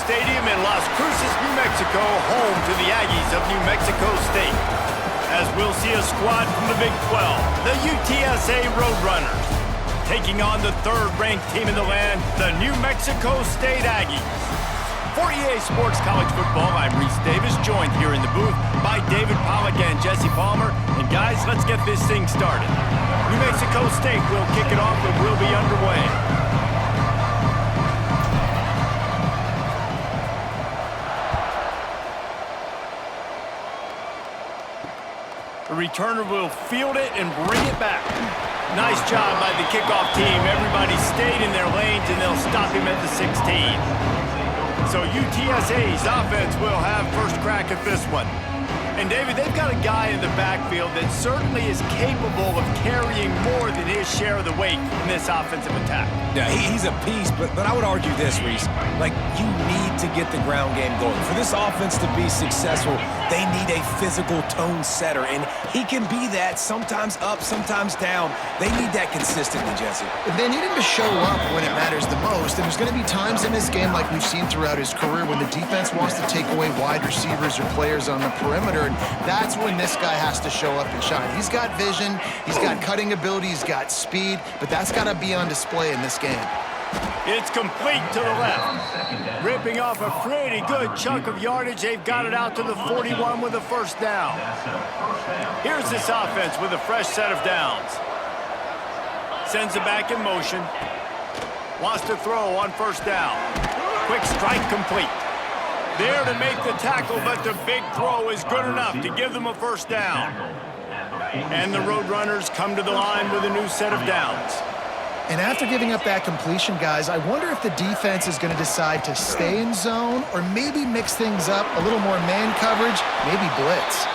Stadium in Las Cruces, New Mexico, home to the Aggies of New Mexico State. As we'll see a squad from the Big 12, the UTSA Roadrunners, taking on the third-ranked team in the land, the New Mexico State Aggies. For EA Sports College Football, I'm Reese Davis, joined here in the booth by David Pollack and Jesse Palmer. And guys, let's get this thing started. New Mexico State will kick it off and we'll be underway. The returner will field it and bring it back. Nice job by the kickoff team. Everybody stayed in their lanes and they'll stop him at the 16. So UTSA's offense will have first crack at this one. And David, they've got a guy in the backfield that certainly is capable of carrying more than his share of the weight in this offensive attack. Yeah, he's a piece, but I would argue this, Reese. Like, you need to get the ground game going. For this offense to be successful, they need a physical tone setter, and he can be that, sometimes up, sometimes down. They need that consistently, Jesse. They need him to show up when it matters the most, and there's going to be times in this game like we've seen throughout his career when the defense wants to take away wide receivers or players on the perimeter, and that's when this guy has to show up and shine. He's got vision, he's got cutting ability, he's got speed, but that's got to be on display in this game. It's complete to the left. Ripping off a pretty good chunk of yardage. They've got it out to the 41 with a first down. Here's this offense with a fresh set of downs. Sends it back in motion. Wants to throw on first down. Quick strike complete. There to make the tackle, but the big throw is good enough to give them a first down. And the Roadrunners come to the line with a new set of downs. And after giving up that completion, guys, I wonder if the defense is going to decide to stay in zone or maybe mix things up, a little more man coverage, maybe blitz.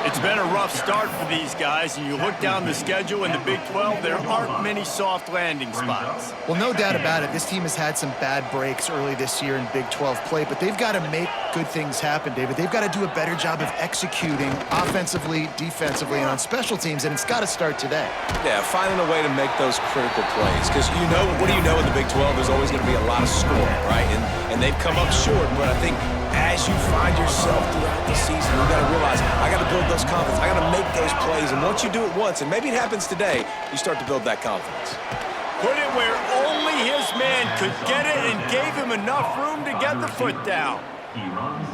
It's been a rough start for these guys, and you look down the schedule in the Big 12, there aren't many soft landing spots. Well, no doubt about it. This team has had some bad breaks early this year in Big 12 play, but they've got to make good things happen, David. They've got to do a better job of executing offensively, defensively, and on special teams, and it's got to start today. Yeah, finding a way to make those critical plays. Because you know, what do you know in the Big 12? There's always going to be a lot of scoring, right? And they've come up short, but I think as you find yourself throughout the season, you got to realize, I got to build those confidence. I got to make those plays. And once you do it once, and maybe it happens today, you start to build that confidence. Put it where only his man could get it and gave him enough room to get the foot down.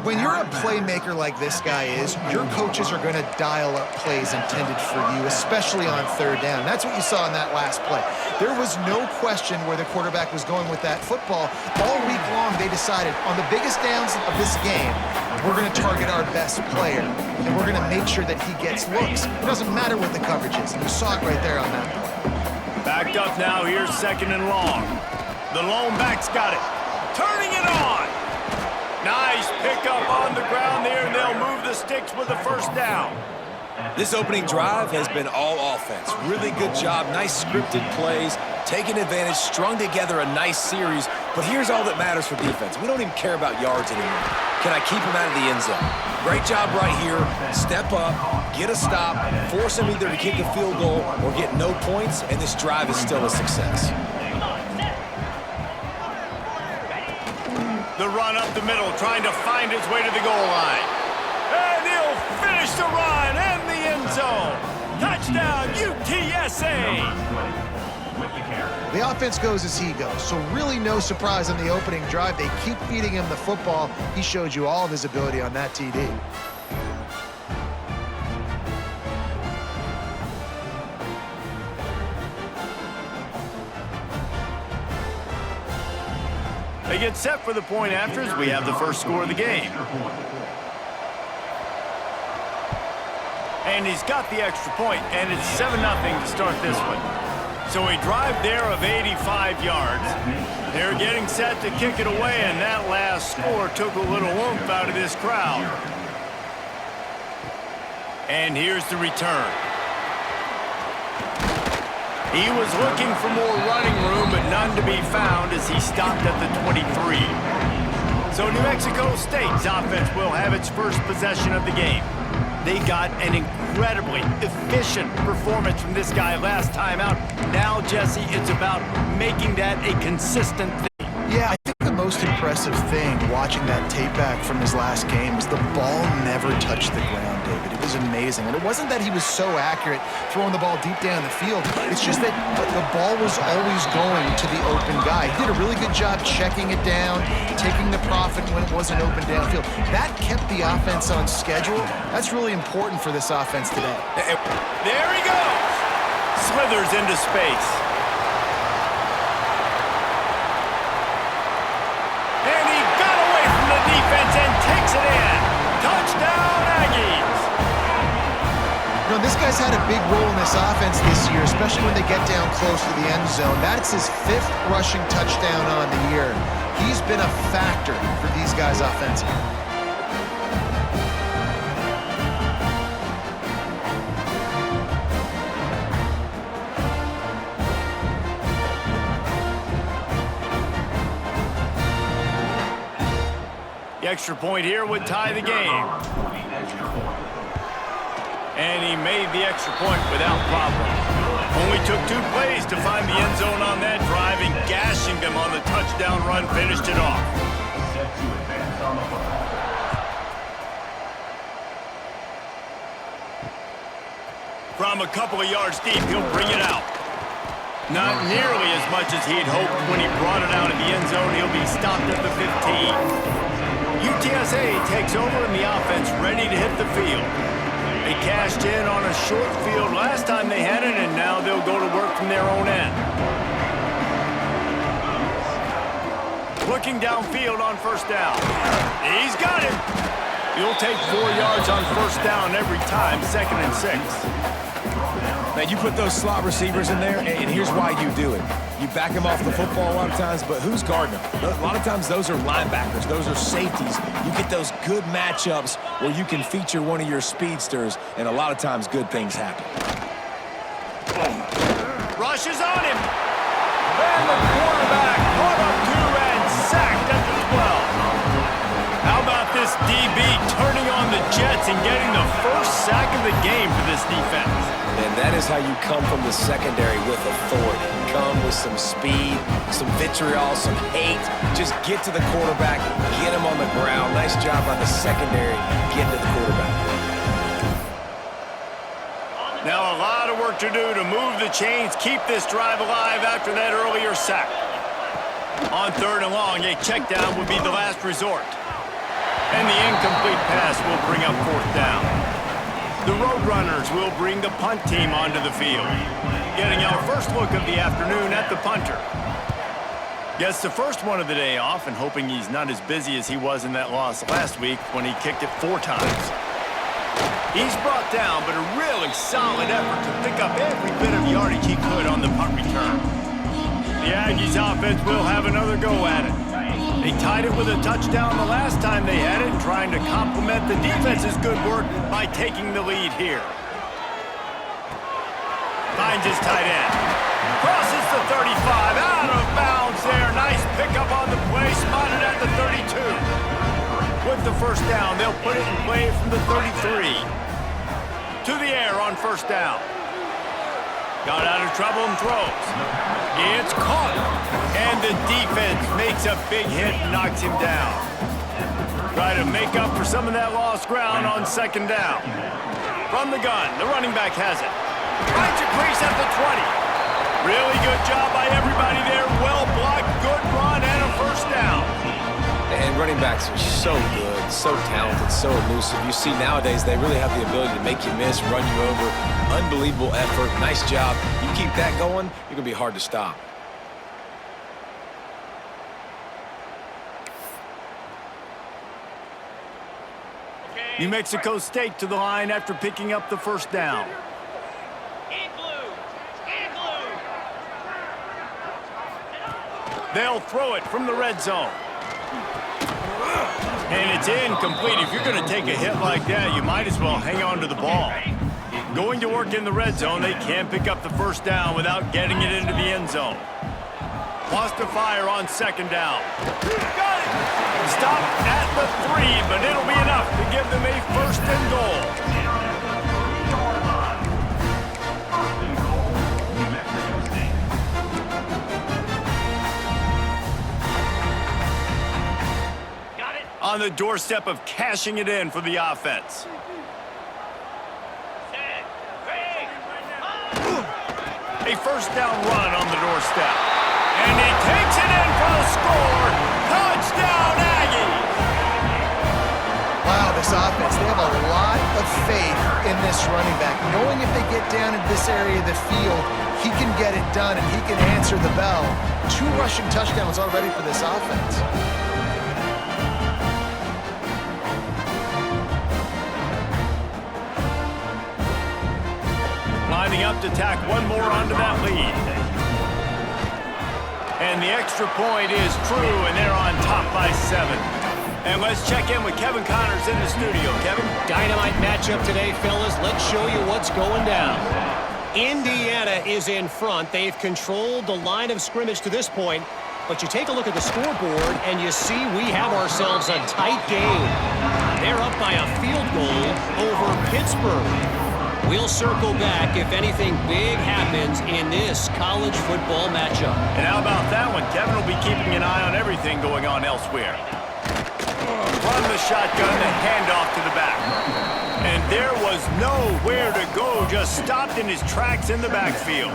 When you're a playmaker like this guy is, your coaches are going to dial up plays intended for you, especially on third down. That's what you saw in that last play. There was no question where the quarterback was going with that football. All week long, they decided on the biggest downs of this game, we're going to target our best player, and we're going to make sure that he gets looks. It doesn't matter what the coverage is, and you saw it right there on that play. Backed up now, here's second and long. The lone back's got it. Turning it on. Nice pickup on the ground there, and they'll move the sticks with the first down. This opening drive has been all offense. Really good job, nice scripted plays, taking advantage, strung together a nice series. But here's all that matters for defense. We don't even care about yards anymore. Can I keep him out of the end zone? Great job right here. Step up, get a stop, force him either to kick a field goal or get no points, and this drive is still a success. The run up the middle, trying to find his way to the goal line. And he'll finish the run and the end zone. Touchdown, UTSA! The offense goes as he goes, so really no surprise on the opening drive. They keep feeding him the football. He showed you all of his ability on that TD. They get set for the point after as we have the first score of the game. And he's got the extra point, and it's 7-0 to start this one. So a drive there of 85 yards. They're getting set to kick it away, and that last score took a little oomph out of this crowd. And here's the return. He was looking for more running room, but none to be found as he stopped at the 23. So New Mexico State's offense will have its first possession of the game. They got an incredibly efficient performance from this guy last time out. Now, Jesse, it's about making that a consistent thing. Yeah, I think the most impressive impressive thing watching that tape back from his last game was the ball never touched the ground, David. It was amazing. And it wasn't that he was so accurate throwing the ball deep down the field. It's just that the ball was always going to the open guy. He did a really good job checking it down, taking the profit when it wasn't open downfield. That kept the offense on schedule. That's really important for this offense today. There he goes. Slithers into space. And he got away from the defense and takes it in. Touchdown, Aggies. You know, this guy's had a big role in this offense this year, especially when they get down close to the end zone. That's his 5th rushing touchdown on the year. He's been a factor for these guys offensively. The extra point here would tie the game. And he made the extra point without problem. Only took 2 plays to find the end zone on that drive, and gashing them on the touchdown run finished it off. From a couple of yards deep, he'll bring it out. Not nearly as much as he'd hoped when he brought it out of the end zone. He'll be stopped at the 15. UTSA takes over in the offense, ready to hit the field. They cashed in on a short field last time they had it, and now they'll go to work from their own end. Looking downfield on first down. He's got him. You'll take 4 yards on first down every time, 2nd and 6. Man, you put those slot receivers in there, and here's why you do it. You back them off the football a lot of times, but who's guarding them? A lot of times those are linebackers. Those are safeties. You get those good matchups where you can feature one of your speedsters, and a lot of times good things happen. Rushes on him. And the quarterback caught up to and sacked at the 12. How about this DB turning on the Jets and getting the first sack of the game for this defense? And that is how you come from the secondary with authority. Come with some speed, some vitriol, some hate. Just get to the quarterback, get him on the ground. Nice job by the secondary, get to the quarterback. Now a lot of work to do to move the chains, keep this drive alive after that earlier sack. On 3rd and long, a check down would be the last resort. And the incomplete pass will bring up 4th down. The Roadrunners will bring the punt team onto the field. Getting our first look of the afternoon at the punter. Gets the first one of the day off and hoping he's not as busy as he was in that loss last week when he kicked it 4 times. He's brought down, but a really solid effort to pick up every bit of yardage he could on the punt return. The Aggies offense will have another go at it. They tied it with a touchdown the last time they had it, trying to complement the defense's good work by taking the lead here. Finds his tight end. Crosses the 35, out of bounds there. Nice pickup on the play, spotted at the 32. With the first down, they'll put it in play from the 33. To the air on first down. Got out of trouble and throws. It's caught. And the defense makes a big hit and knocks him down. Try to make up for some of that lost ground on 2nd down. From the gun, the running back has it. Finds a crease at the 20. Really good job by everybody there. Well blocked, good run, and a first down. And running backs are so good, so talented, so elusive. You see nowadays they really have the ability to make you miss, run you over. Unbelievable effort. Nice job. You keep that going, you're going to be hard to stop. New Mexico State to the line after picking up the first down. They'll throw it from the red zone. And it's incomplete. If you're going to take a hit like that, you might as well hang on to the ball. Going to work in the red zone, they can't pick up the first down without getting it into the end zone. Lost to fire on 2nd down. Got it! Stop at the 3, but it'll be enough to give them a 1st and goal. on the doorstep of cashing it in for the offense. A first down run on the doorstep. And he takes it in for the score. Touchdown, Aggies! Wow, this offense, they have a lot of faith in this running back, knowing if they get down in this area of the field, he can get it done and he can answer the bell. 2 rushing touchdowns already for this offense. Lining up to tack one more onto that lead. And the extra point is true, and they're on top by 7. And let's check in with Kevin Connors in the studio. Kevin? Dynamite matchup today, fellas. Let's show you what's going down. Indiana is in front. They've controlled the line of scrimmage to this point. But you take a look at the scoreboard, and you see we have ourselves a tight game. They're up by a field goal over Pittsburgh. We'll circle back if anything big happens in this college football matchup. And how about that one? Kevin will be keeping an eye on everything going on elsewhere. From the shotgun, the handoff to the back. And there was nowhere to go, just stopped in his tracks in the backfield.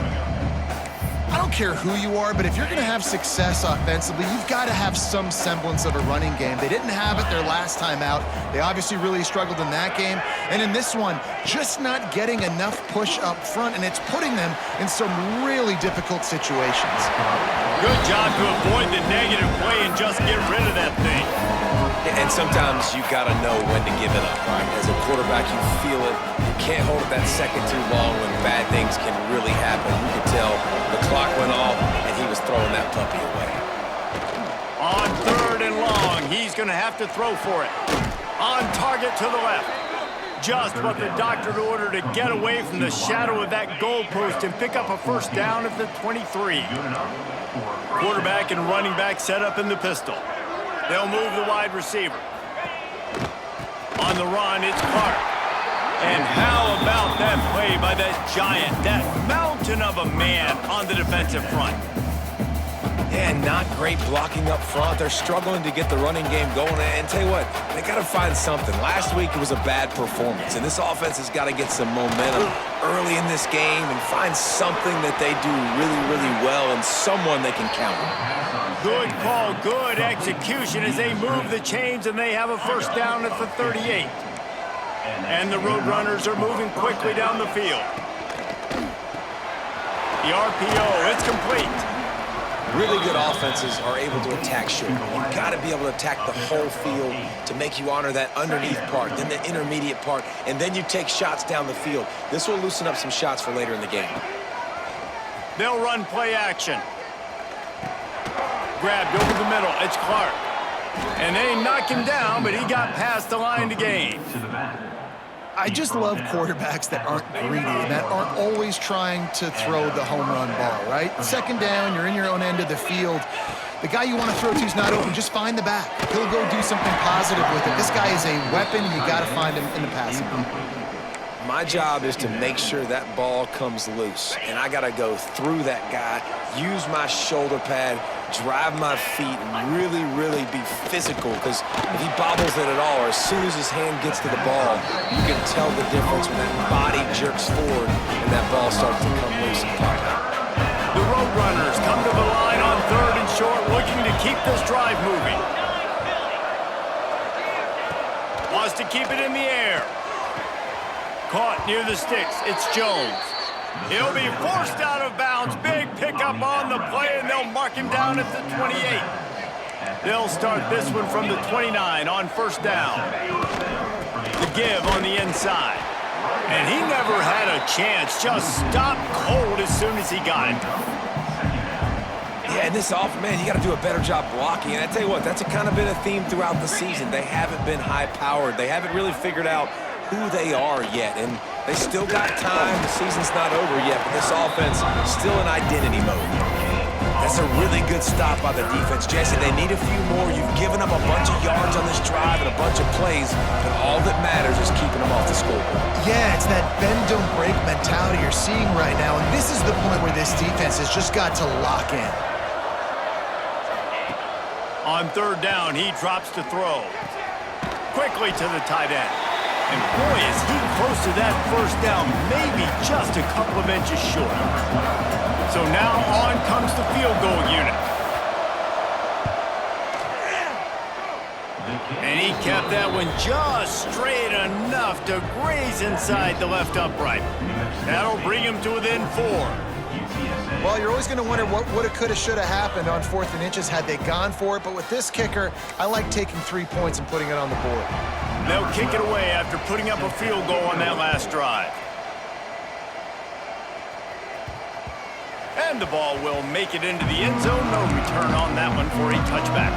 I don't care who you are, but if you're going to have success offensively, you've got to have some semblance of a running game. They didn't have it their last time out. They obviously really struggled in that game. And in this one, just not getting enough push up front, and it's putting them in some really difficult situations. Good job to avoid the negative play and just get rid of that thing. And sometimes you got to know when to give it up, right? As a quarterback, you feel it. You can't hold it that second too long when bad things can really happen. You could tell the clock went off, and he was throwing that puppy away. On 3rd and long, he's going to have to throw for it. On target to the left. Just what the doctor ordered to get away from the shadow of that goalpost and pick up a first down at the 23. Quarterback and running back set up in the pistol. They'll move the wide receiver. On the run, it's Clark. And how about that play by that giant, that mountain of a man on the defensive front? Yeah, not great blocking up front. They're struggling to get the running game going. And tell you what, they got to find something. Last week it was a bad performance, and this offense has got to get some momentum early in this game and find something that they do really, really well and someone they can count on. Good call, good execution as they move the chains, and they have a first down at the 38. And the Roadrunners are moving quickly down the field. The RPO, it's complete. Really good offenses are able to attack short. You've got to be able to attack the whole field to make you honor that underneath part, then the intermediate part, and then you take shots down the field. This will loosen up some shots for later in the game. They'll run play action. Grabbed over the middle. It's Clark. And they knock him down, but he got past the line to gain. I just love quarterbacks that aren't greedy and that aren't always trying to throw the home run ball, right? Second down, you're in your own end of the field. The guy you want to throw to is not open. Just find the back. He'll go do something positive with it. This guy is a weapon, and you got to find him in the passing game. My job is to make sure that ball comes loose, and I got to go through that guy, use my shoulder pad, drive my feet, and really, really be physical, because if he bobbles it at all, or as soon as his hand gets to the ball, you can tell the difference when that body jerks forward and that ball starts to come loose and pop out. The Roadrunners come to the line on 3rd and short, looking to keep this drive moving. Wants to keep it in the air. Caught near the sticks. It's Jones. He'll be forced out of bounds. Big pickup on the play, and they'll mark him down at the 28. They'll start this one from the 29 on first down. The give on the inside. And he never had a chance. Just stopped cold as soon as he got it. Yeah, and this offense, man, you got to do a better job blocking. And I tell you what, that's kind of been a theme throughout the season. They haven't been high-powered. They haven't really figured out who they are yet, and they still got time. The season's not over yet, but this offense is still in identity mode. That's a really good stop by the defense. Jesse, they need a few more. You've given up a bunch of yards on this drive and a bunch of plays, but all that matters is keeping them off the scoreboard. Yeah, it's that bend, don't break mentality you're seeing right now, and this is the point where this defense has just got to lock in. On third down, he drops to throw. Quickly to the tight end. And boy, is he close to that first down, maybe just a couple of inches short. So now on comes the field goal unit. And he kept that one just straight enough to graze inside the left upright. That'll bring him to within 4. Well, you're always going to wonder what woulda, coulda, shoulda happened on 4th and inches had they gone for it. But with this kicker, I like taking 3 points and putting it on the board. They'll kick it away after putting up a field goal on that last drive. And the ball will make it into the end zone. No return on that one for a touchback.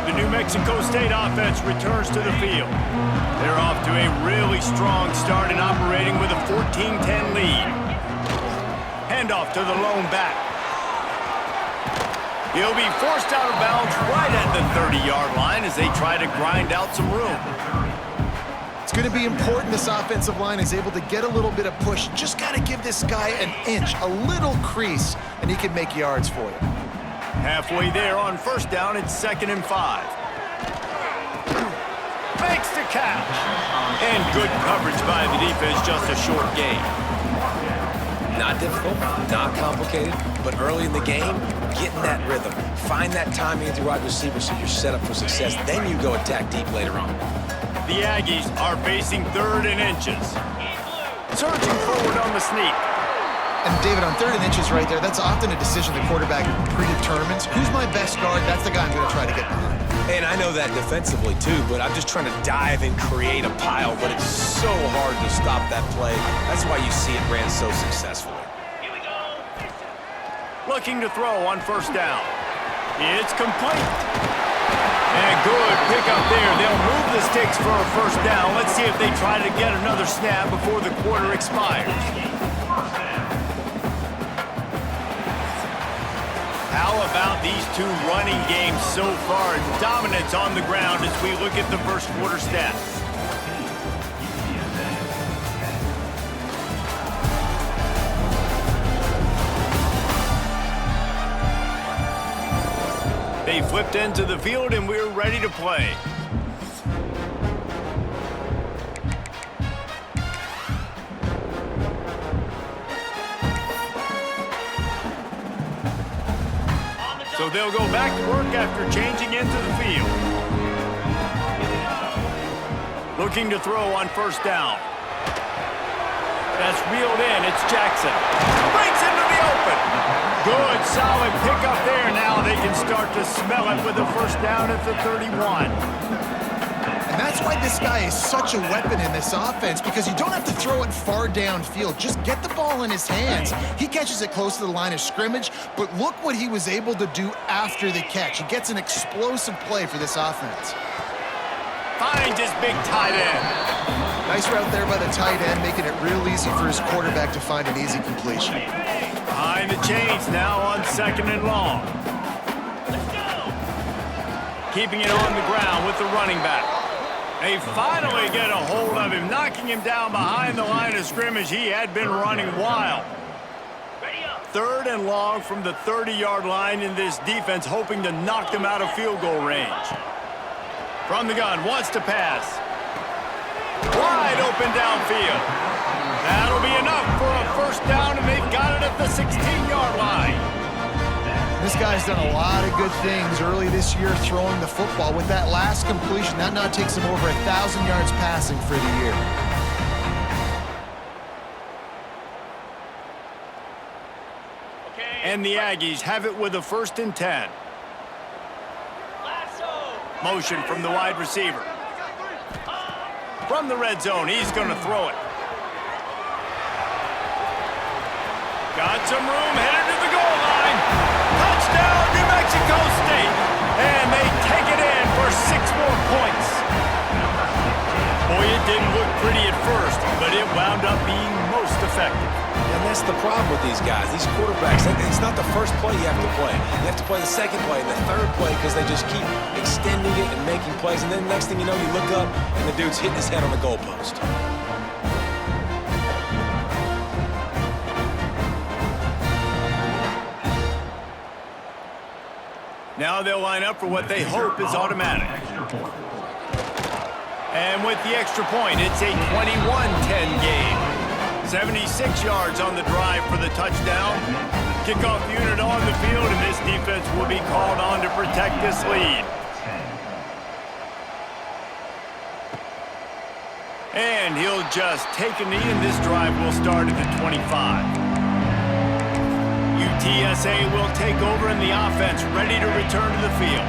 The New Mexico State offense returns to the field. They're off to a really strong start and operating with a 14-10 lead. Handoff to the lone back. He'll be forced out of bounds right at the 30-yard line as they try to grind out some room. It's going to be important this offensive line is able to get a little bit of push. Just got to give this guy an inch, a little crease, and he can make yards for you. Halfway there on first down, it's 2nd and 5. Makes the catch. And good coverage by the defense, just a short gain. Not difficult, not complicated, but early in the game, getting that rhythm. Find that timing at the wide receiver so you're set up for success. Then you go attack deep later on. The Aggies are facing 3rd and inches. Surging forward on the sneak. And David, on 3rd and inches right there, that's often a decision the quarterback predetermines. Who's my best guard? That's the guy I'm going to try to get behind. And I know that defensively too, but I'm just trying to dive and create a pile, but it's so hard to stop that play. That's why you see it ran so successfully. Looking to throw on first down. It's complete. And good pickup there. They'll move the sticks for a first down. Let's see if they try to get another snap before the quarter expires. How about these two running games so far? Dominance on the ground as we look at the first quarter stats. They flipped into the field and we're ready to play. So they'll go back to work after changing into the field. Looking to throw on first down. That's reeled in. It's Jackson. Breaks into the open. Good, solid pickup there. Now they can start to smell it with a first down at the 31. And that's why this guy is such a weapon in this offense, because you don't have to throw it far downfield. Just get the ball in his hands. He catches it close to the line of scrimmage, but look what he was able to do after the catch. He gets an explosive play for this offense. Finds his big tight end. Nice route there by the tight end, making it real easy for his quarterback to find an easy completion. Behind the chains now on 2nd and long. Keeping it on the ground with the running back. They finally get a hold of him, knocking him down behind the line of scrimmage. He had been running wild. 3rd and long from the 30-yard line in this defense, hoping to knock them out of field goal range. From the gun, wants to pass. Wide open downfield. That'll be enough for a first down, and they've got it at the 16-yard line. This guy's done a lot of good things early this year throwing the football. With that last completion, that now takes him over 1,000 yards passing for the year. And the Aggies have it with a 1st and 10. Motion from the wide receiver. From the red zone, he's going to throw it. Got some room, headed to the goal line. Touchdown, New Mexico State. And they take it in for 6 more points. Boy, it didn't look pretty at first, but it wound up being most effective. And that's the problem with these guys, these quarterbacks. It's not the first play you have to play. You have to play the second play and the third play because they just keep extending it and making plays. And then the next thing you know, you look up and the dude's hitting his head on the goalpost. Now they'll line up for what they hope is automatic. And with the extra point, it's a 21-10 game. 76 yards on the drive for the touchdown. Kickoff unit on the field, and this defense will be called on to protect this lead. And he'll just take a knee, and this drive will start at the 25. UTSA will take over in the offense, ready to return to the field.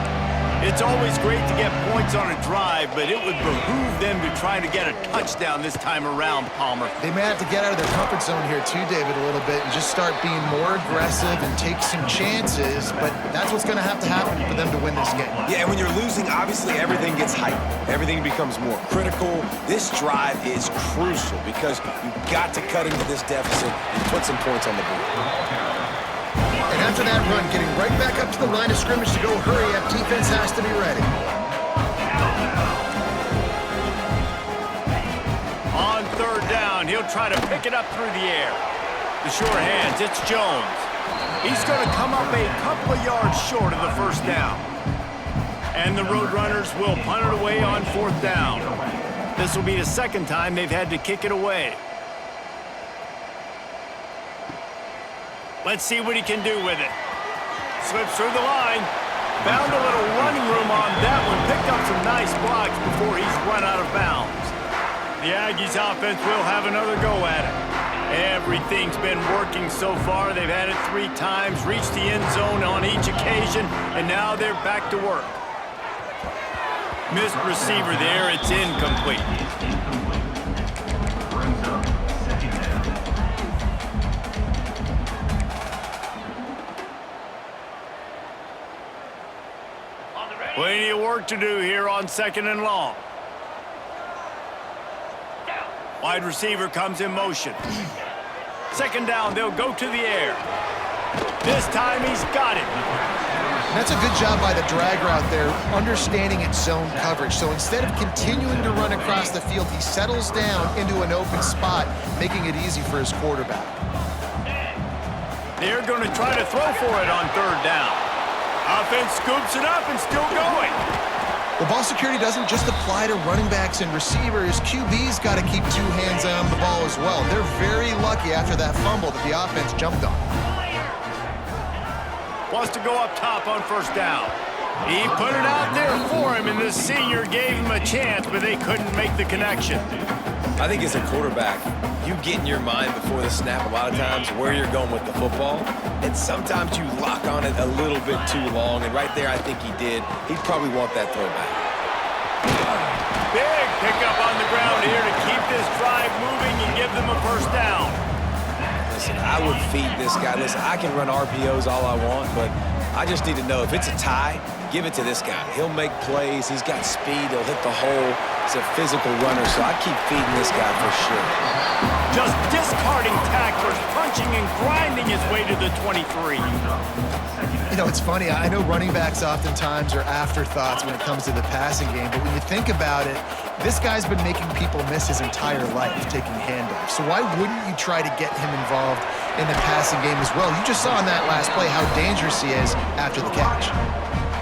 It's always great to get points on a drive, but it would behoove them to try to get a touchdown this time around, Palmer. They may have to get out of their comfort zone here too, David, a little bit and just start being more aggressive and take some chances, but that's what's going to happen for them to win this game. Yeah, and when you're losing, obviously everything gets heightened. Everything becomes more critical. This drive is crucial because you've got to cut into this deficit and put some points on the board. And after that run, getting right back up to the line of scrimmage to go hurry up, defense has to be ready. On third down, he'll try to pick it up through the air. The sure hands, it's Jones. He's going to come up a couple of yards short of the first down. And the Roadrunners will punt it away on fourth down. This will be the second time they've had to kick it away. Let's see what he can do with it. Slips through the line. Found a little running room on that one. Picked up some nice blocks before he's run out of bounds. The Aggies offense will have another go at it. Everything's been working so far. They've had it 3 times, reached the end zone on each occasion, and now they're back to work. Missed receiver there. It's incomplete. Plenty of work to do here on second and long. Wide receiver comes in motion. Second down, they'll go to the air. This time he's got it. That's a good job by the drag route there, understanding its zone coverage. So instead of continuing to run across the field, he settles down into an open spot, making it easy for his quarterback. They're going to try to throw for it on third down. Offense scoops it up and still going. Well, ball security doesn't just apply to running backs and receivers. QB's got to keep 2 hands on the ball as well. They're very lucky after that fumble that the offense jumped on. Wants to go up top on first down. He put it out there for him, and the senior gave him a chance, but they couldn't make the connection. I think as a quarterback, you get in your mind before the snap a lot of times where you're going with the football, and sometimes you lock on it a little bit too long, and right there I think he did. He'd probably want that throwback. Big pickup on the ground here to keep this drive moving and give them a first down. Listen, I would feed this guy. Listen, I can run RPOs all I want, but I just need to know if it's a tie, give it to this guy. He'll make plays. He's got speed. He'll hit the hole. He's a physical runner, so I keep feeding this guy for sure. Just discarding tacklers, punching and grinding his way to the 23. You know, it's funny. I know running backs oftentimes are afterthoughts when it comes to the passing game, but when you think about it, this guy's been making people miss his entire life taking handoffs. So why wouldn't you try to get him involved in the passing game as well? You just saw in that last play how dangerous he is after the catch.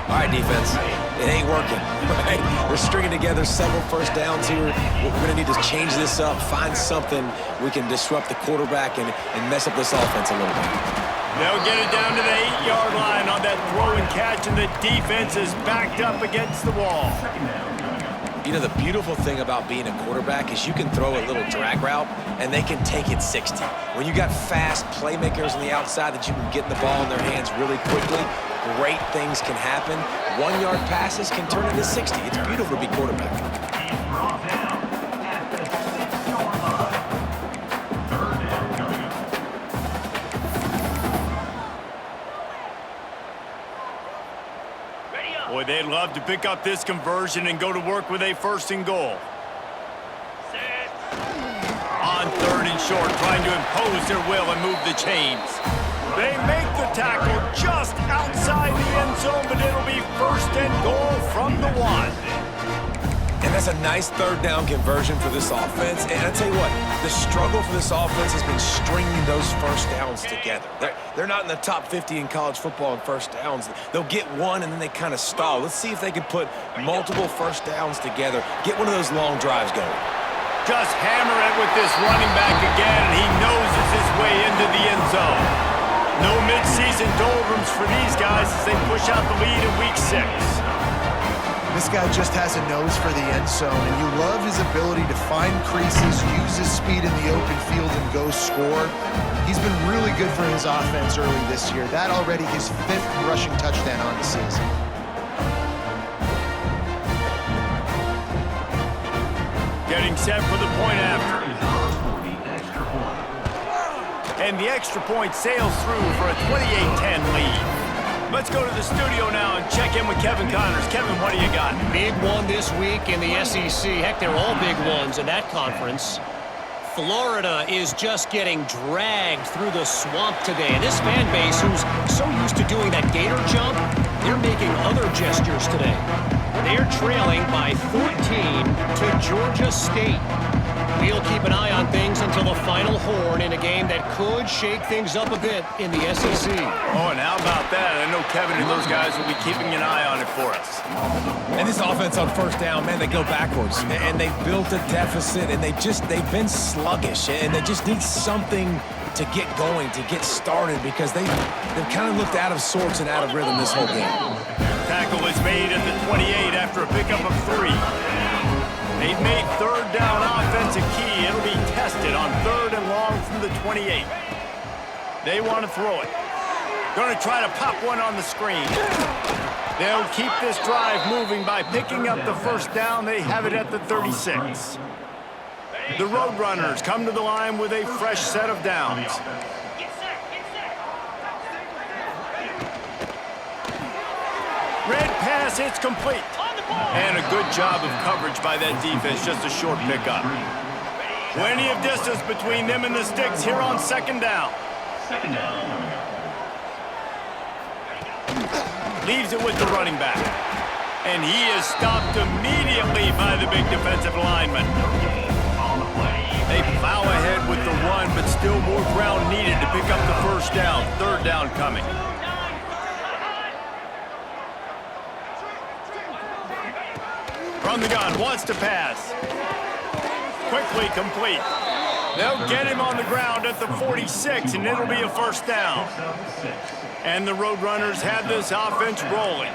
All right, defense, it ain't working. Right? We're stringing together several first downs here. We're going to need to change this up, find something we can disrupt the quarterback and mess up this offense a little bit. They'll get it down to the 8-yard line on that throw and catch, and the defense is backed up against the wall. You know, the beautiful thing about being a quarterback is you can throw a little drag route, and they can take it 60. When you got fast playmakers on the outside that you can get the ball in their hands really quickly, great things can happen. 1-yard passes can turn into 60. It's beautiful to be quarterback. Boy, they'd love to pick up this conversion and go to work with a first and goal. On third and short, trying to impose their will and move the chains. They make the tackle just outside the end zone, but it'll be first and goal from the 1. And that's a nice third down conversion for this offense. And I tell you what, the struggle for this offense has been stringing those first downs together. They're not in the top 50 in college football in first downs. They'll get one and then they kind of stall. Let's see if they can put multiple first downs together, get one of those long drives going. Just hammer it with this running back again, and he noses his way into the end zone. No midseason doldrums for these guys as they push out the lead in week 6. This guy just has a nose for the end zone, and you love his ability to find creases, use his speed in the open field, and go score. He's been really good for his offense early this year. That already his 5th rushing touchdown on the season. Getting set for the point after. And the extra point sails through for a 28-10 lead. Let's go to the studio now and check in with Kevin Connors. Kevin, what do you got? Big one this week in the SEC. Heck, they're all big ones in that conference. Florida is just getting dragged through the swamp today. And this fan base, who's so used to doing that gator jump, they're making other gestures today. They're trailing by 14 to Georgia State. We'll keep an eye on things until the final horn in a game that could shake things up a bit in the SEC. Oh, and how about that? I know Kevin and those guys will be keeping an eye on it for us. And this offense on first down, man, they go backwards. And they built a deficit, and they've been sluggish. And they just need something to get going, to get started, because they've kind of looked out of sorts and out of rhythm this whole game. Tackle is made at the 28 after a pickup of 3. They've made third down offense a key. It'll be tested on 3rd and long from the 28. They want to throw it. Going to try to pop one on the screen. They'll keep this drive moving by picking up the first down. They have it at the 36. The Roadrunners come to the line with a fresh set of downs. Red pass, it's complete. And a good job of coverage by that defense, just a short pickup. Plenty of distance between them and the sticks here on 2nd down. Leaves it with the running back. And he is stopped immediately by the big defensive lineman. They plow ahead with the run, but still more ground needed to pick up the first down. 3rd down coming. From the gun, wants to pass. Quickly complete. They'll get him on the ground at the 46, and it'll be a first down. And the Roadrunners have this offense rolling.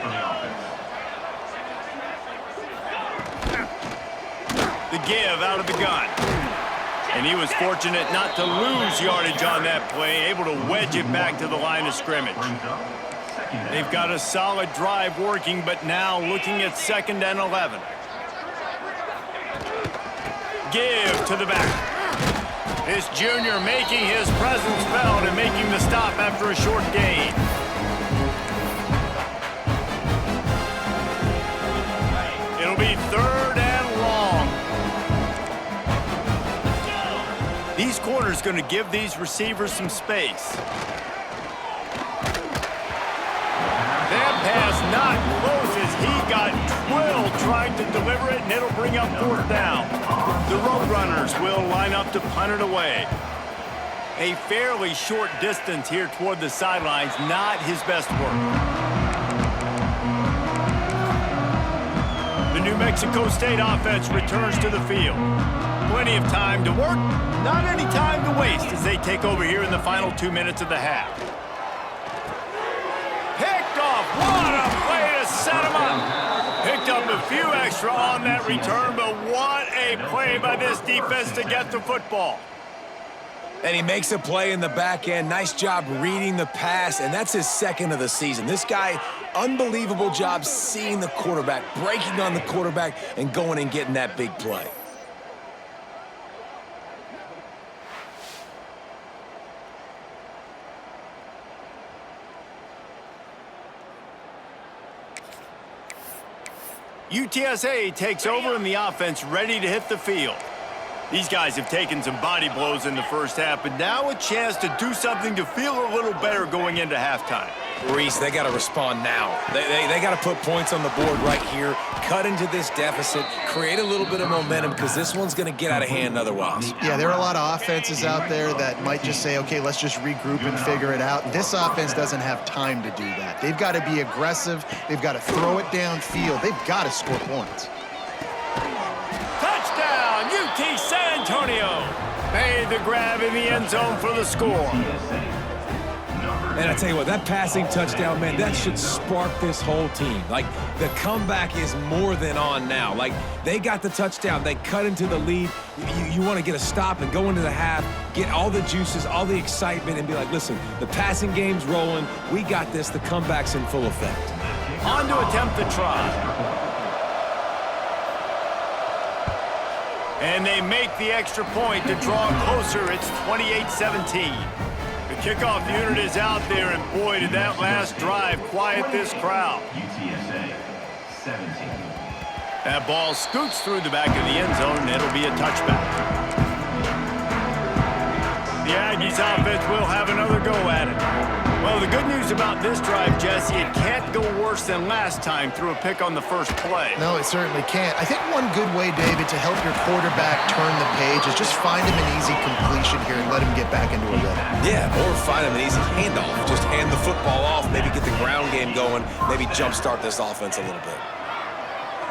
The give out of the gun. And he was fortunate not to lose yardage on that play, able to wedge it back to the line of scrimmage. They've got a solid drive working, but now looking at 2nd and 11. Give to the back. This junior making his presence felt and making the stop after a short gain. It'll be 3rd and long. These corners going to give these receivers some space. That pass not close as he got twilled trying to deliver it, and it'll bring up 4th down. The Roadrunners will line up to punt it away. A fairly short distance here toward the sidelines, not his best work. The New Mexico State offense returns to the field. Plenty of time to work, not any time to waste as they take over here in the final 2 minutes of the half. Picked off, what a play to set him up. Picked up a few extra on that return, but what a play by this defense to get the football. And he makes a play in the back end. Nice job reading the pass, and that's his 2nd of the season. This guy, unbelievable job seeing the quarterback, breaking on the quarterback, and going and getting that big play. UTSA takes over and the offense ready to hit the field. These guys have taken some body blows in the first half, but now a chance to do something to feel a little better going into halftime. Reese, they got to respond now. They got to put points on the board right here, cut into this deficit, create a little bit of momentum because this one's going to get out of hand otherwise. Yeah, there are a lot of offenses out there that might just say, okay, let's just regroup and figure it out. This offense doesn't have time to do that. They've got to be aggressive. They've got to throw it downfield. They've got to score points. Touchdown, UT San Antonio. Made the grab in the end zone for the score. And I tell you what, that passing touchdown, man, that should spark this whole team. Like, the comeback is more than on now. Like, they got the touchdown. They cut into the lead. You want to get a stop and go into the half, get all the juices, all the excitement, and be like, listen, the passing game's rolling. We got this. The comeback's in full effect. On to attempt the try. And they make the extra point to draw closer. It's 28-17. The kickoff unit is out there, and boy, did that last drive quiet this crowd. UTSA 17. That ball scoots through the back of the end zone, and it'll be a touchback. The Aggies offense will have another go at it. Well, the good news about this drive, Jesse, it can't go worse than last time through a pick on the first play. No, it certainly can't. I think one good way, David, to help your quarterback turn the page is just find him an easy completion here and let him get back into a rhythm. Yeah, or find him an easy handoff. Just hand the football off, maybe get the ground game going, maybe jumpstart this offense a little bit.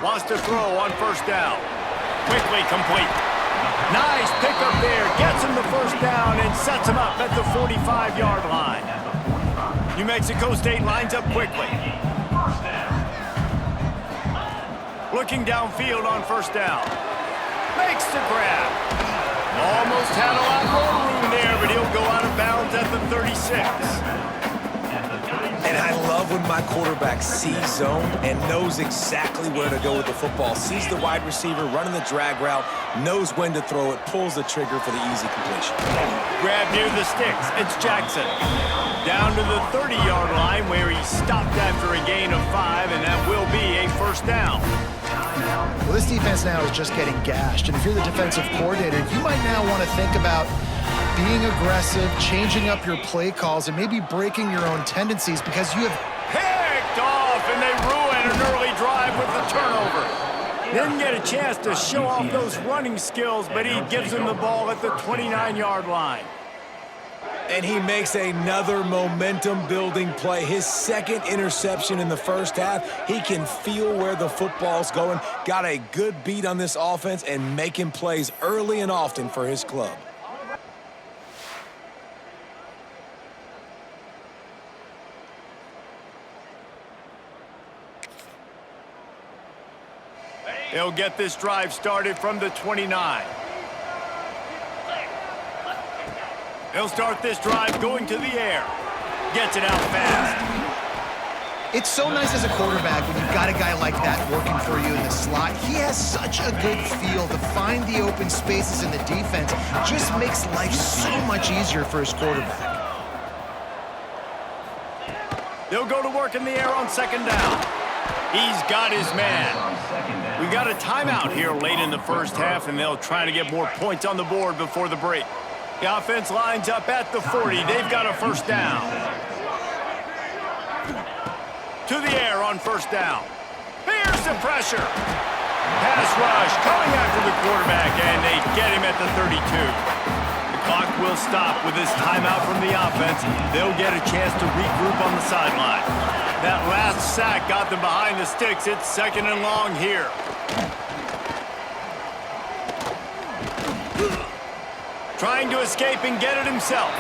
Wants to throw on first down. Quickly complete. Nice pickup there. Gets him the first down and sets him up at the 45-yard line. New Mexico State lines up quickly. Looking downfield on first down. Makes the grab. Almost had a lot more room there, but he'll go out of bounds at the 36. And I love when my quarterback sees zone and knows exactly where to go with the football. Sees the wide receiver running the drag route, knows when to throw it, pulls the trigger for the easy completion. Grab near the sticks. It's Jackson. Down to the 30-yard line where he stopped after a gain of 5, and that will be a first down. Well, this defense now is just getting gashed, and if you're the defensive coordinator, you might now want to think about being aggressive, changing up your play calls, and maybe breaking your own tendencies because you have Picked off, and they ruin an early drive with the turnover. Didn't get a chance to show off those running skills, but he gives him the ball at the 29-yard line. And he makes another momentum-building play. His second interception in the first half. He can feel where the football's going. Got a good beat on this offense and making plays early and often for his club. They'll get this drive started from the 29. They'll start this drive going to the air. Gets it out fast. It's so nice as a quarterback when you've got a guy like that working for you in the slot. He has such a good feel to find the open spaces in the defense. Just makes life so much easier for his quarterback. They'll go to work in the air on second down. He's got his man. We got a timeout here late in the first half, and they'll try to get more points on the board before the break. The offense lines up at the 40. They've got a first down. To the air on first down. Here's the pressure. Pass rush coming after the quarterback, and they get him at the 32. The clock will stop with this timeout from the offense. They'll get a chance to regroup on the sideline. That last sack got them behind the sticks. It's second and long here. Trying to escape and get it himself.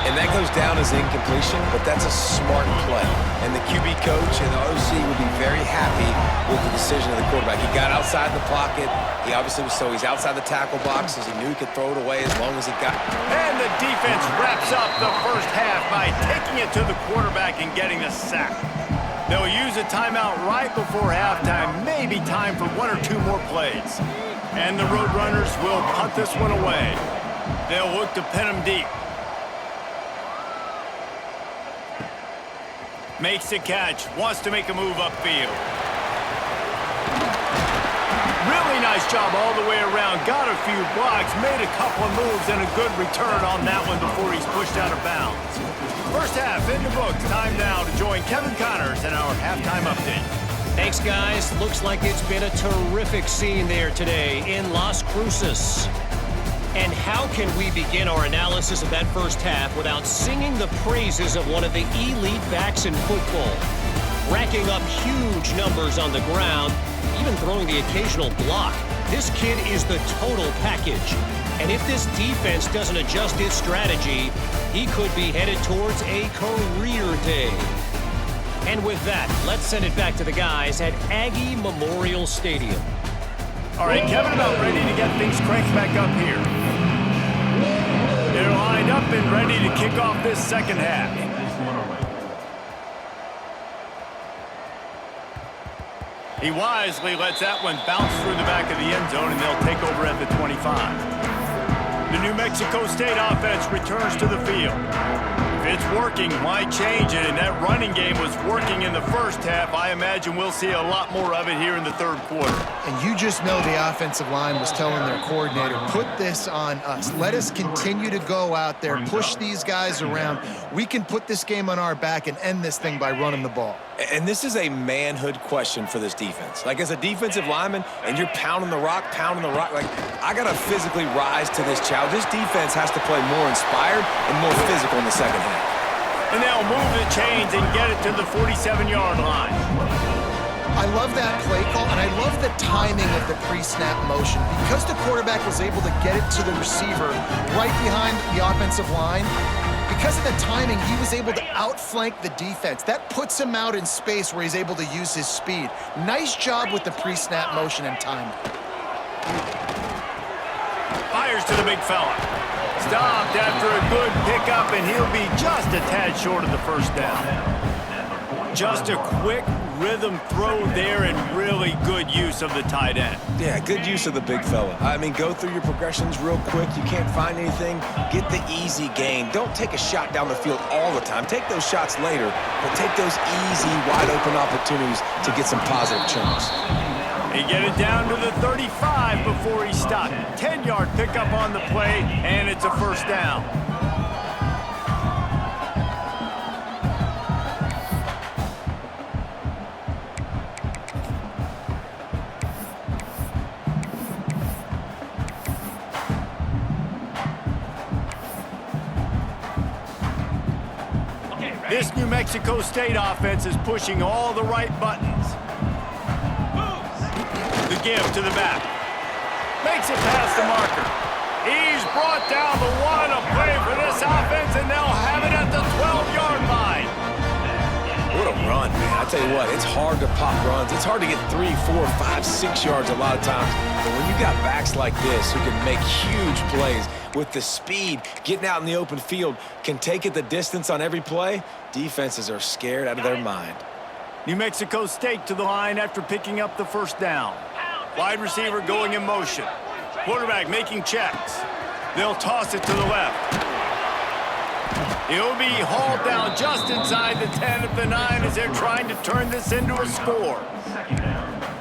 And that goes down as incompletion, but that's a smart play. And the QB coach and the OC will be very happy with the decision of the quarterback. He got outside the pocket. He obviously was so he's outside the tackle box as he knew he could throw it away as long as he got it. And the defense wraps up the first half by taking it to the quarterback and getting the sack. They'll use a timeout right before halftime, maybe time for one or two more plays. And the Roadrunners will punt this one away. They'll look to pin him deep. Makes the catch, wants to make a move upfield. Really nice job all the way around. Got a few blocks, made a couple of moves, and a good return on that one before he's pushed out of bounds. First half in the books. Time now to join Kevin Connors in our halftime update. Thanks, guys. Looks like it's been a terrific scene there today in Las Cruces. And how can we begin our analysis of that first half without singing the praises of one of the elite backs in football? Racking up huge numbers on the ground, even throwing the occasional block. This kid is the total package. And if this defense doesn't adjust its strategy, he could be headed towards a career day. And with that, let's send it back to the guys at Aggie Memorial Stadium. All right, Kevin, about ready to get things cranked back up here. They're lined up and ready to kick off this second half. He wisely lets that one bounce through the back of the end zone, and they'll take over at the 25. The New Mexico State offense returns to the field. If it's working, why change it? And that running game was working in the first half. I imagine we'll see a lot more of it here in the third quarter. And you just know the offensive line was telling their coordinator, put this on us. Let us continue to go out there, push these guys around. We can put this game on our back and end this thing by running the ball. And this is a manhood question for this defense. Like, as a defensive lineman, and you're pounding the rock, like, I got to physically rise to this challenge. This defense has to play more inspired and more physical in the second half. And they'll move the chains and get it to the 47-yard line. I love that play call, and I love the timing of the pre-snap motion. Because the quarterback was able to get it to the receiver right behind the offensive line, because of the timing, he was able to outflank the defense. That puts him out in space where he's able to use his speed. Nice job with the pre-snap motion and timing. Fires to the big fella. Stopped after a good pickup, and he'll be just a tad short of the first down. Just a quick rhythm throw there and really good use of the tight end. Yeah, good use of the big fella. I mean, go through your progressions real quick. You can't find anything. Get the easy gain. Don't take a shot down the field all the time. Take those shots later, but take those easy, wide-open opportunities to get some positive chunks. He get it down to the 35 before he stopped. 10-yard pickup on the play, and it's a first down. This New Mexico State offense is pushing all the right buttons. The give to the back. Makes it past the marker. He's brought down the one. A play for this offense, and they'll have it at the 12-yard line. What a run, man. I tell you what, it's hard to pop runs. It's hard to get 3, 4, 5, 6 yards a lot of times. But when you got backs like this who can make huge plays with the speed, getting out in the open field, can take it the distance on every play, defenses are scared out of their mind. New Mexico State to the line after picking up the first down. Wide receiver going in motion. Quarterback making checks. They'll toss it to the left. He'll be hauled down just inside the 10 at the 9 as they're trying to turn this into a score.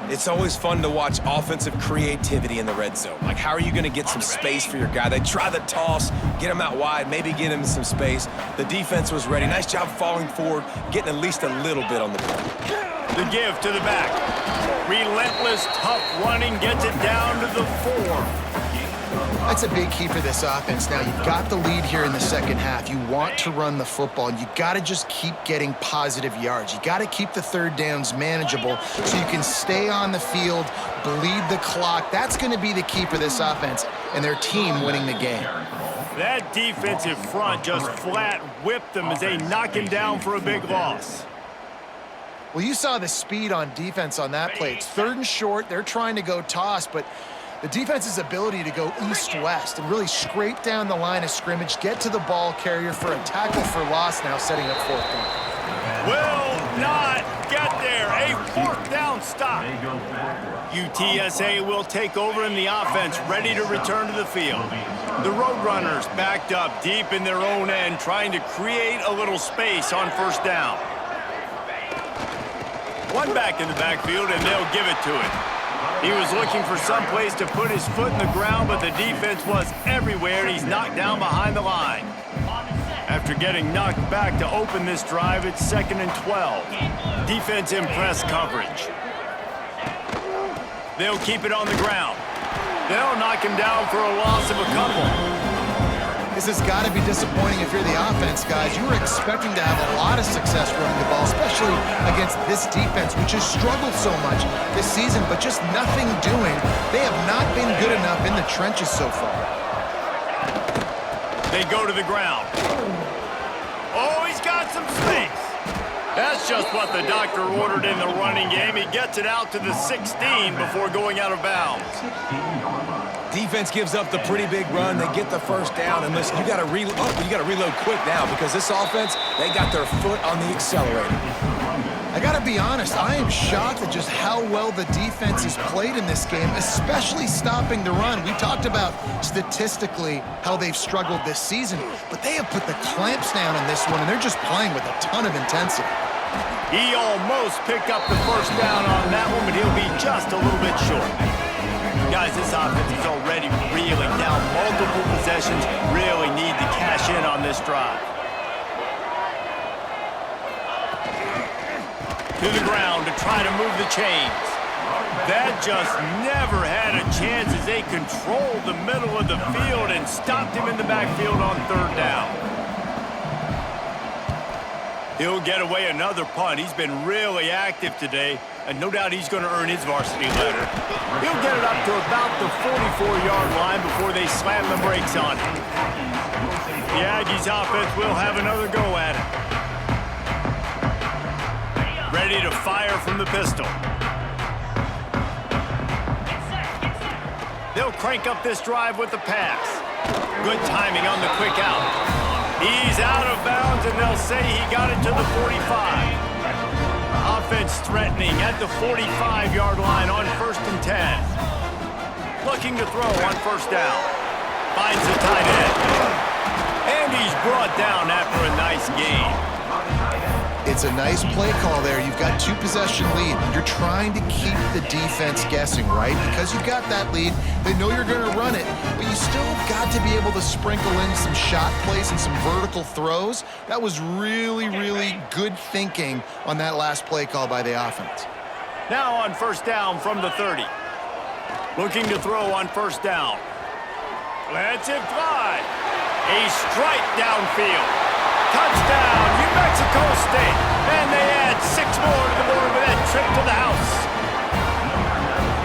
It's always fun to watch offensive creativity in the red zone. Like, how are you going to get some space for your guy? They try the toss, get him out wide, maybe get him some space. The defense was ready. Nice job falling forward, getting at least a little bit on the play. The give to the back. Relentless, tough running, gets it down to the 4. That's a big key for this offense. Now, you've got the lead here in the second half. You want to run the football, and you got to just keep getting positive yards. You got to keep the third downs manageable so you can stay on the field, bleed the clock. That's going to be the key for this offense and their team winning the game. That defensive front just flat whipped them as they knock him down for a big loss. Well, you saw the speed on defense on that play. It's 3rd and short. They're trying to go toss, but the defense's ability to go east-west and really scrape down the line of scrimmage, get to the ball carrier for a tackle for loss now, setting up 4th down. Will not get there. A 4th down stop. UTSA will take over in the offense, ready to return to the field. The Roadrunners backed up deep in their own end, trying to create a little space on 1st down. One back in the backfield, and they'll give it to him. He was looking for some place to put his foot in the ground, but the defense was everywhere, and he's knocked down behind the line. After getting knocked back to open this drive, it's 2nd and 12. Defense in press coverage. They'll keep it on the ground. They'll knock him down for a loss of a couple. This has got to be disappointing if you're the offense, guys. You were expecting to have a lot of success running the ball, especially against this defense, which has struggled so much this season, but just nothing doing. They have not been good enough in the trenches so far. They go to the ground. Oh, he's got some space. That's just what the doctor ordered in the running game. He gets it out to the 16 before going out of bounds. Defense gives up the pretty big run. They get the first down. And listen, you got to reload quick now because this offense, they got their foot on the accelerator. I got to be honest, I am shocked at just how well the defense has played in this game, especially stopping the run. We talked about statistically how they've struggled this season, but they have put the clamps down on this one, and they're just playing with a ton of intensity. He almost picked up the first down on that one, but he'll be just a little bit short. Guys, this offense is already reeling down multiple possessions. Really need to cash in on this drive. To the ground to try to move the chains. That just never had a chance as they controlled the middle of the field and stopped him in the backfield on 3rd down. He'll get away another punt. He's been really active today, and no doubt he's going to earn his varsity letter. He'll get it up to about the 44-yard line before they slam the brakes on him. The Aggies offense will have another go at it. Ready to fire from the pistol. They'll crank up this drive with the pass. Good timing on the quick out. He's out of bounds, and they'll say he got it to the 45. Offense threatening at the 45-yard line on 1st and 10. Looking to throw on 1st down. Finds the tight end. And he's brought down after a nice gain. It's a nice play call there. You've got 2-possession lead. You're trying to keep the defense guessing, right? Because you've got that lead. They know you're going to run it, but you still got to be able to sprinkle in some shot plays and some vertical throws. That was really, really good thinking on that last play call by the offense. Now on 1st down from the 30. Looking to throw on 1st down. Lets it fly. A strike downfield. Touchdown, New Mexico State. And they add 6 more to the board with that trip to the house.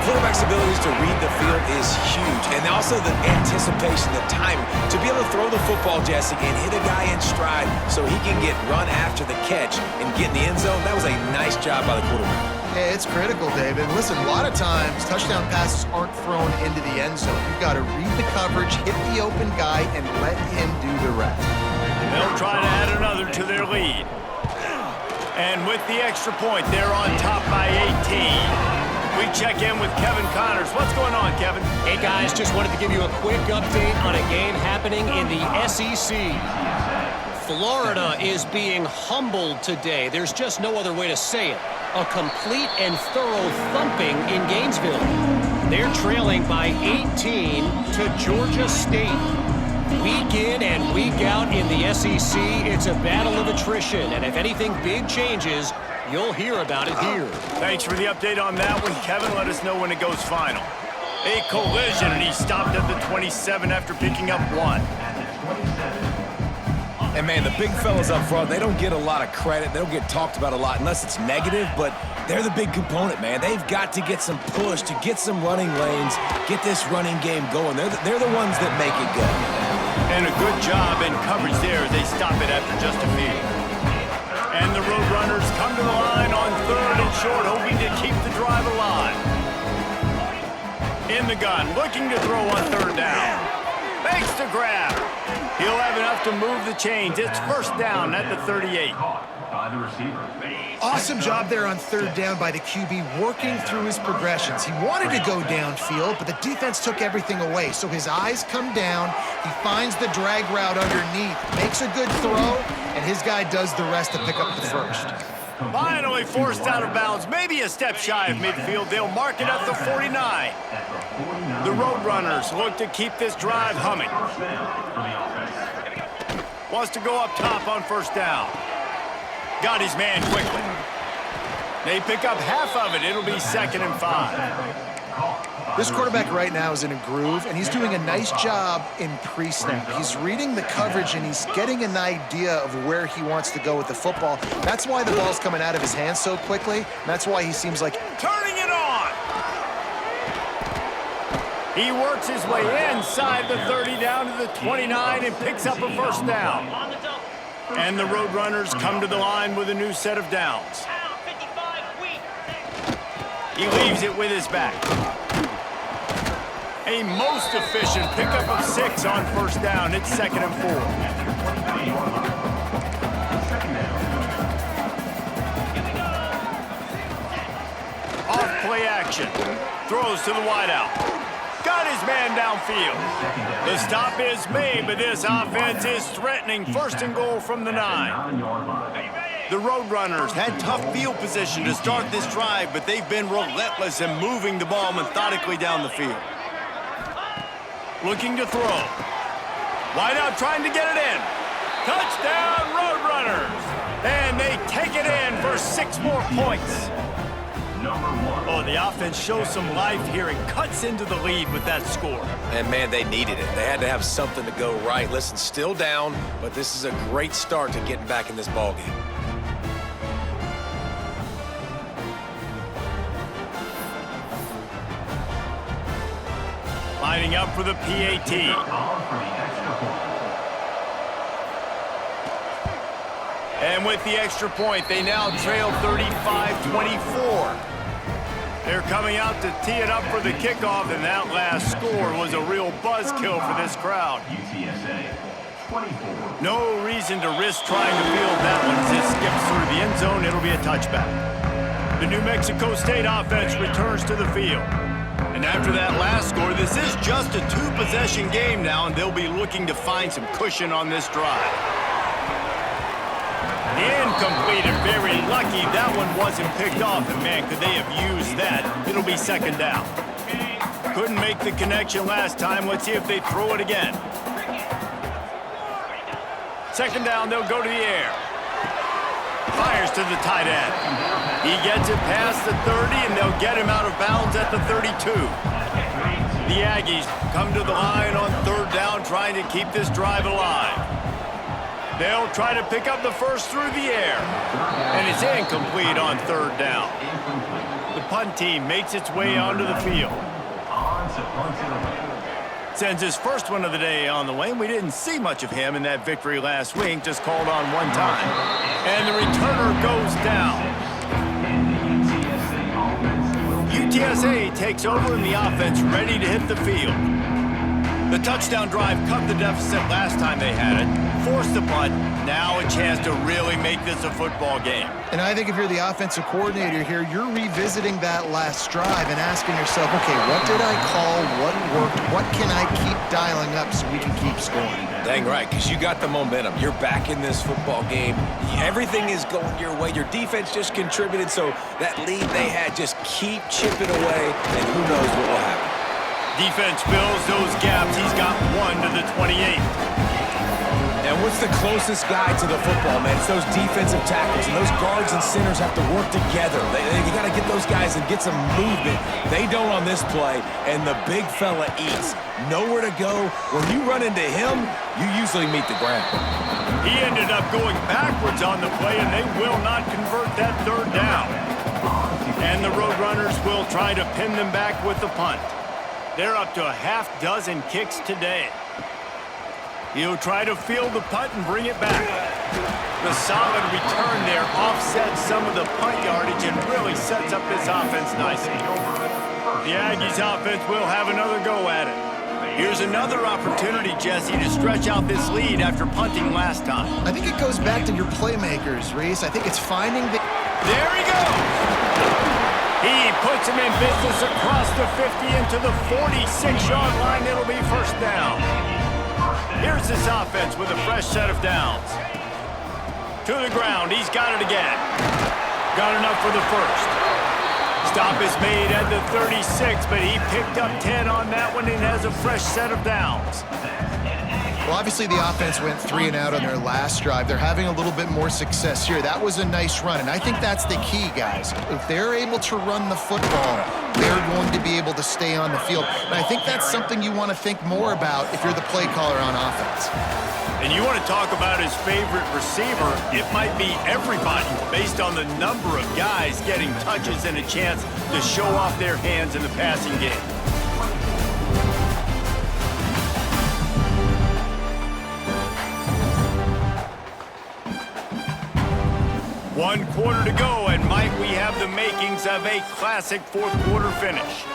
Quarterback's abilities to read the field is huge. And also the anticipation, the timing. To be able to throw the football, Jesse, and hit a guy in stride so he can get run after the catch and get in the end zone, that was a nice job by the quarterback. Yeah, it's critical, David. Listen, a lot of times, touchdown passes aren't thrown into the end zone. You've got to read the coverage, hit the open guy, and let him do the rest. They'll try to add another to their lead. And with the extra point, they're on top by 18. We check in with Kevin Connors. What's going on, Kevin? Hey, guys, just wanted to give you a quick update on a game happening in the SEC. Florida is being humbled today. There's just no other way to say it. A complete and thorough thumping in Gainesville. They're trailing by 18 to Georgia State. Week in and week out in the SEC, it's a battle of attrition. And if anything big changes, you'll hear about it here. Thanks for the update on that one, Kevin. Let us know when it goes final. A collision, and he stopped at the 27 after picking up 1. And, man, the big fellas up front, they don't get a lot of credit. They don't get talked about a lot unless it's negative, but they're the big component, man. They've got to get some push, to get some running lanes, get this running game going. They're the ones that make it go. And a good job in coverage there as they stop it after just a few. And the Roadrunners come to the line on 3rd and short, hoping to keep the drive alive. In the gun, looking to throw on 3rd down. Makes the grab. He'll have enough to move the chains. It's 1st down at the 38. By the receiver. Awesome job there on 3rd down by the QB, working through his progressions. He wanted to go downfield, but the defense took everything away. So his eyes come down, he finds the drag route underneath, makes a good throw, and his guy does the rest to pick up the 1st. Finally forced out of bounds, maybe a step shy of midfield. They'll mark it at the 49. The Roadrunners look to keep this drive humming. Wants to go up top on first down. Got his man quickly. They pick up half of it. It'll be 2nd and 5. This quarterback right now is in a groove, and he's doing a nice job in pre-snap. He's reading the coverage, and he's getting an idea of where he wants to go with the football. That's why the ball's coming out of his hands so quickly. And that's why he seems like... Turning it on! He works his way inside the 30 down to the 29 and picks up a first down. And the Roadrunners come to the line with a new set of downs. He leaves it with his back. A most efficient pickup of 6 on first down. It's 2nd and 4. Off play action. Throws to the wideout. Got his man downfield. The stop is made, but this offense is threatening. 1st and goal from the 9. The Roadrunners had tough field position to start this drive, but they've been relentless in moving the ball methodically down the field. Looking to throw. Wide out trying to get it in. Touchdown, Roadrunners! And they take it in for 6 more points. Oh, the offense shows some life here and cuts into the lead with that score. And, man, they needed it. They had to have something to go right. Listen, still down, but this is a great start to getting back in this ballgame. Lining up for the PAT. And with the extra point, they now trail 35-24. They're coming out to tee it up for the kickoff, and that last score was a real buzzkill for this crowd. UTSA 24. No reason to risk trying to field that one as it skips through the end zone. It'll be a touchback. The New Mexico State offense returns to the field. And after that last score, this is just a 2-possession game now, and they'll be looking to find some cushion on this drive. Incomplete and very lucky that one wasn't picked off, and man, could they have used that. It'll be 2nd down. Couldn't make the connection last time. Let's see if they throw it again. 2nd down, they'll go to the air. Fires to the tight end. He gets it past the 30, and they'll get him out of bounds at the 32. The Aggies come to the line on 3rd down, trying to keep this drive alive. They'll try to pick up the first through the air. And it's incomplete on 3rd down. The punt team makes its way onto the field. Sends his first one of the day on the lane. We didn't see much of him in that victory last week, just called on one time. And the returner goes down. UTSA takes over in the offense, ready to hit the field. The touchdown drive cut the deficit last time they had it, forced the punt. Now a chance to really make this a football game. And I think if you're the offensive coordinator here, you're revisiting that last drive and asking yourself, okay, what did I call? What worked? What can I keep dialing up so we can keep scoring? Dang right, because you got the momentum. You're back in this football game. Everything is going your way. Your defense just contributed, so that lead they had, just keep chipping away, and who knows what will happen. Defense fills those gaps. He's got 1 to the 28. And what's the closest guy to the football, man? It's those defensive tackles, and those guards and centers have to work together. You got to get those guys and get some movement. They don't on this play, and the big fella eats. Nowhere to go. When you run into him, you usually meet the ground. He ended up going backwards on the play, and they will not convert that 3rd down. And the Roadrunners will try to pin them back with the punt. They're up to a half-dozen kicks today. He'll try to field the punt and bring it back. The solid return there offsets some of the punt yardage and really sets up this offense nicely. The Aggies offense will have another go at it. Here's another opportunity, Jesse, to stretch out this lead after punting last time. I think it goes back to your playmakers, Reese. I think it's finding the... There he goes! He puts him in business across the 50 into the 46-yard line. It'll be 1st down. Here's this offense with a fresh set of downs. To the ground, he's got it again. Got enough for the first. Stop is made at the 36, but he picked up 10 on that one and has a fresh set of downs. Well, obviously the offense went 3 and out on their last drive. They're having a little bit more success here. That was a nice run, and I think that's the key, guys. If they're able to run the football, they're going to be able to stay on the field. And I think that's something you want to think more about if you're the play caller on offense. And you want to talk about his favorite receiver, it might be everybody based on the number of guys getting touches and a chance to show off their hands in the passing game. One quarter to go, and Mike, we have the makings of a classic fourth quarter finish.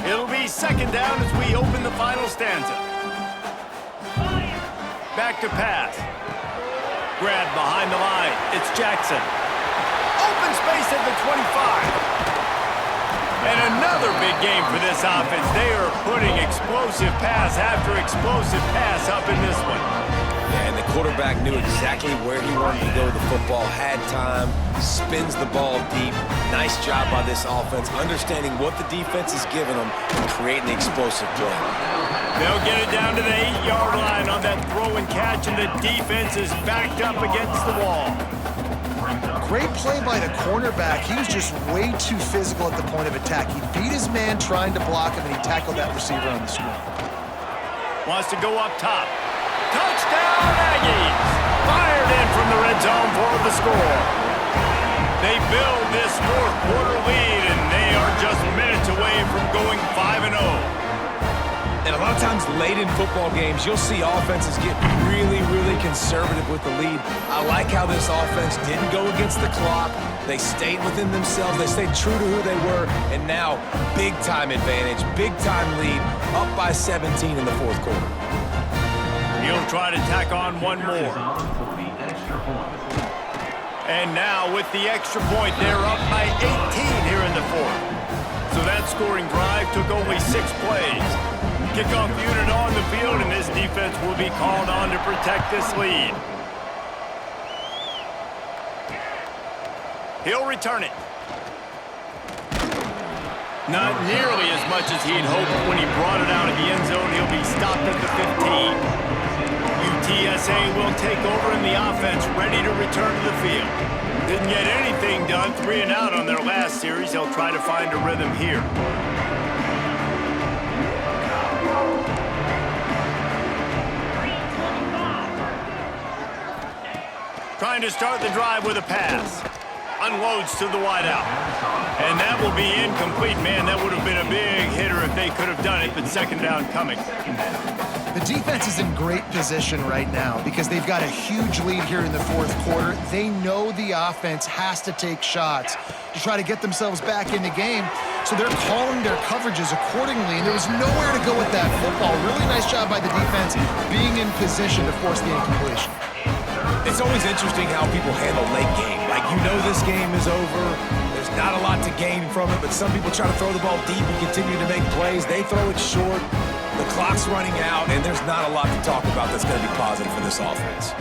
It'll be second down as we open the final stanza. Back to pass. Grab behind the line. It's Jackson. Open space at the 25. And another big game for this offense. They are putting explosive pass after explosive pass up in this one. Yeah, and the quarterback knew exactly where he wanted to go with the football, had time, spins the ball deep. Nice job by this offense, understanding what the defense is giving them and creating the explosive play. They'll get it down to the 8-yard line on that throw and catch, and the defense is backed up against the wall. Great play by the cornerback. He was just way too physical at the point of attack. He beat his man trying to block him, and he tackled that receiver on the screen. Wants to go up top. Touchdown, Aggies! Fired in from the red zone for the score. They build this fourth quarter lead, and they are just minutes away from going 5-0. And a lot of times late in football games, you'll see offenses get really, really conservative with the lead. I like how this offense didn't go against the clock. They stayed within themselves. They stayed true to who they were. And now, big-time advantage, big-time lead, up by 17 in the fourth quarter. He'll try to tack on one more. And now with the extra point, they're up by 18 here in the fourth. So that scoring drive took only 6 plays. Kickoff unit on the field, and this defense will be called on to protect this lead. He'll return it. Not nearly as much as he'd hoped when he brought it out of the end zone. He'll be stopped at the 15. UTSA will take over in the offense, ready to return to the field. Didn't get anything done, 3 and out on their last series. They'll try to find a rhythm here. Trying to start the drive with a pass. Unloads to the wideout. And that will be incomplete. Man, that would have been a big hitter if they could have done it, but second down coming. The defense is in great position right now because they've got a huge lead here in the fourth quarter. They know the offense has to take shots to try to get themselves back in the game, so they're calling their coverages accordingly, and there was nowhere to go with that football. Really nice job by the defense being in position to force the incompletion. It's always interesting how people handle late game. Like, you know this game is over. There's not a lot to gain from it, but some people try to throw the ball deep and continue to make plays. They throw it short. The clock's running out, and there's not a lot to talk about that's going to be positive for this offense.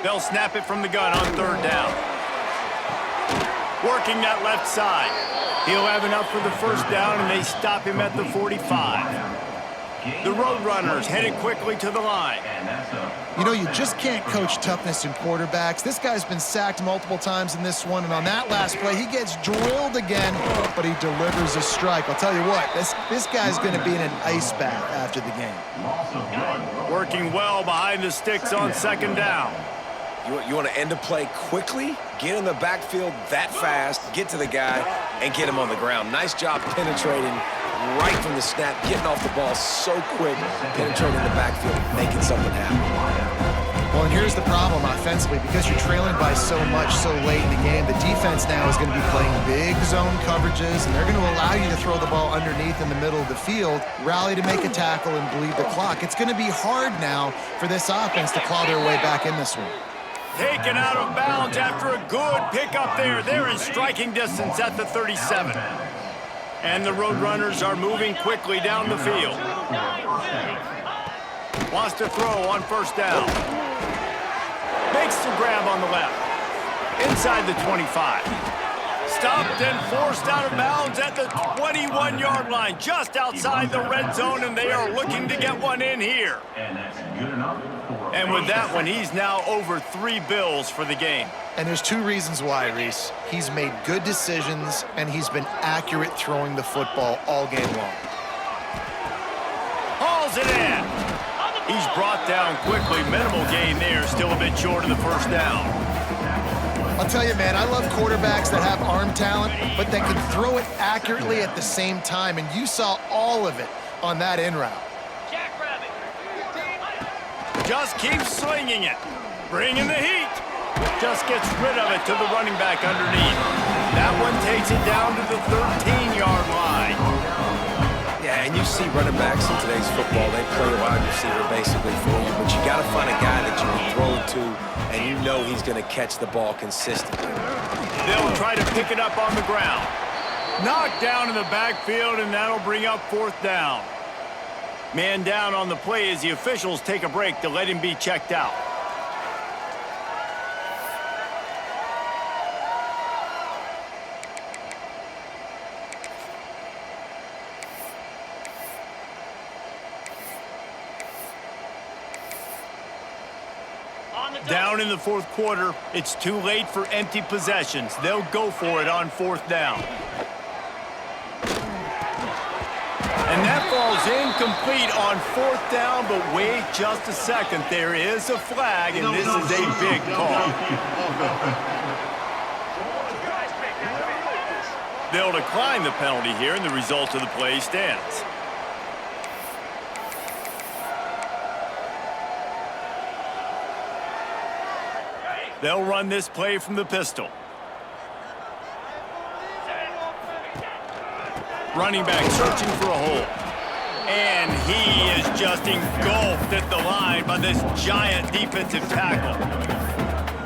They'll snap it from the gun on third down. Working that left side. He'll have enough for the first down, and they stop him at the 45. The Roadrunners headed quickly to the line. You know, you just can't coach toughness in quarterbacks. This guy's been sacked multiple times in this one, and on that last play, he gets drilled again, but he delivers a strike. I'll tell you what, this guy's going to be in an ice bath after the game. Working well behind the sticks on second down. You want to end a play quickly, get in the backfield that fast, get to the guy, and get him on the ground. Nice job penetrating right from the snap, getting off the ball so quick, penetrating the backfield, making something happen. Well, and here's the problem offensively. Because you're trailing by so much so late in the game, the defense now is going to be playing big zone coverages, and they're going to allow you to throw the ball underneath in the middle of the field, rally to make a tackle, and bleed the clock. It's going to be hard now for this offense to claw their way back in this one. Taken out of bounds after a good pickup there. They're in striking distance at the 37. And the Roadrunners are moving quickly down the field. Wants to throw on first down. Makes the grab on the left. Inside the 25. Stopped and forced out of bounds at the 21-yard line, just outside the red zone, and they are looking to get one in here. And that's good enough. And with that one, he's now over 3 bills for the game. And there's 2 reasons why, Reese. He's made good decisions, and he's been accurate throwing the football all game long. Hauls it in. He's brought down quickly. Minimal gain there. Still a bit short of the first down. I'll tell you, man, I love quarterbacks that have arm talent, but that can throw it accurately at the same time, and you saw all of it on that in route. Just keeps slinging it. Bringing the heat. Just gets rid of it to the running back underneath. That one takes it down to the 13-yard line. Yeah, and you see running backs in today's football, they play a wide receiver basically for you, but you got to find a guy that you can throw to, and you know he's going to catch the ball consistently. They'll try to pick it up on the ground. Knocked down in the backfield, and that'll bring up 4th down. Man down on the play as the officials take a break to let him be checked out. Down in the 4th quarter, it's too late for empty possessions. They'll go for it on 4th down. And that falls incomplete on 4th down, but wait just a second. There is a flag, and this is a big call. They'll decline the penalty here, and the result of the play stands. They'll run this play from the pistol. Running back searching for a hole. And he is just engulfed at the line by this giant defensive tackle.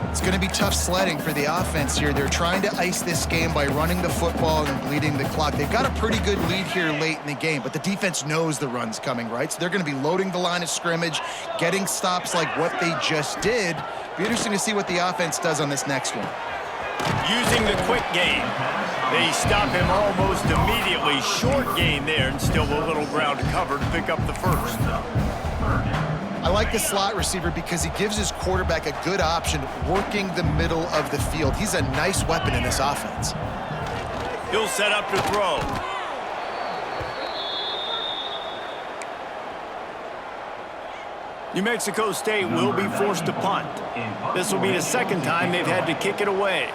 It's going to be tough sledding for the offense here. They're trying to ice this game by running the football and bleeding the clock. They've got a pretty good lead here late in the game, but the defense knows the run's coming, right? So they're going to be loading the line of scrimmage, getting stops like what they just did. Be interesting to see what the offense does on this next one. Using the quick game. They stop him almost immediately. Short gain there, and still a little ground to cover to pick up the first. I like the slot receiver because he gives his quarterback a good option working the middle of the field. He's a nice weapon in this offense. He'll set up to throw. New Mexico State will be forced to punt. This will be the 2nd time they've had to kick it away.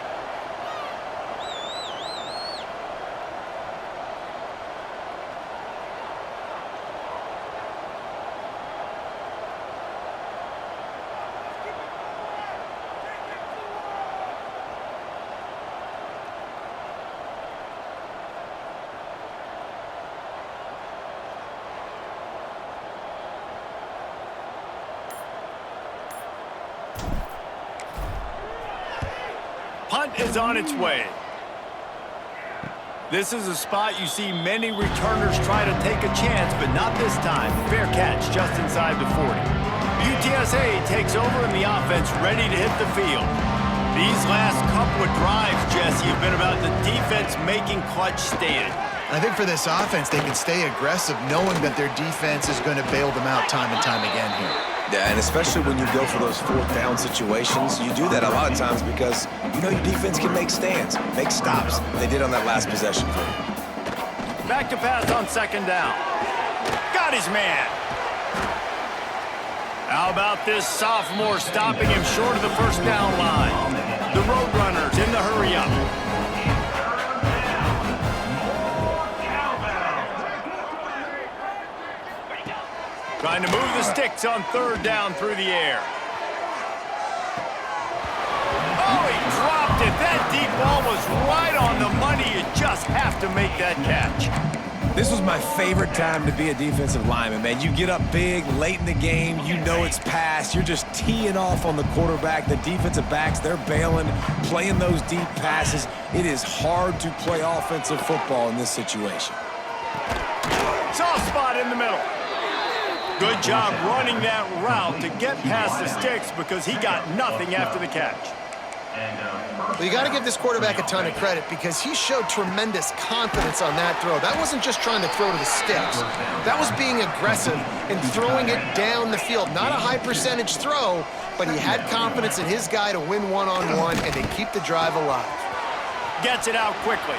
Punt is on its way. This is a spot you see many returners try to take a chance, but not this time. Fair catch just inside the 40. UTSA takes over in the offense, ready to hit the field. These last couple of drives, Jesse, have been about the defense making clutch stand. I think for this offense, they can stay aggressive knowing that their defense is going to bail them out time and time again here. Yeah, and especially when you go for those 4th down situations, you do that a lot of times because you know your defense can make stands, make stops. They did on that last possession for you. Back to pass on 2nd down. Got his man. How about this sophomore stopping him short of the 1st down line? The Roadrunners in the hurry-up. Trying to move the sticks on 3rd down through the air. Oh, he dropped it. That deep ball was right on the money. You just have to make that catch. This was my favorite time to be a defensive lineman, man. You get up big, late in the game, you know it's past. You're just teeing off on the quarterback. The defensive backs, they're bailing, playing those deep passes. It is hard to play offensive football in this situation. Soft spot in the middle. Good job running that route to get past the sticks because he got nothing after the catch. Well, you got to give this quarterback a ton of credit because he showed tremendous confidence on that throw. That wasn't just trying to throw to the sticks. That was being aggressive and throwing it down the field. Not a high percentage throw, but he had confidence in his guy to win one-on-one and to keep the drive alive. Gets it out quickly.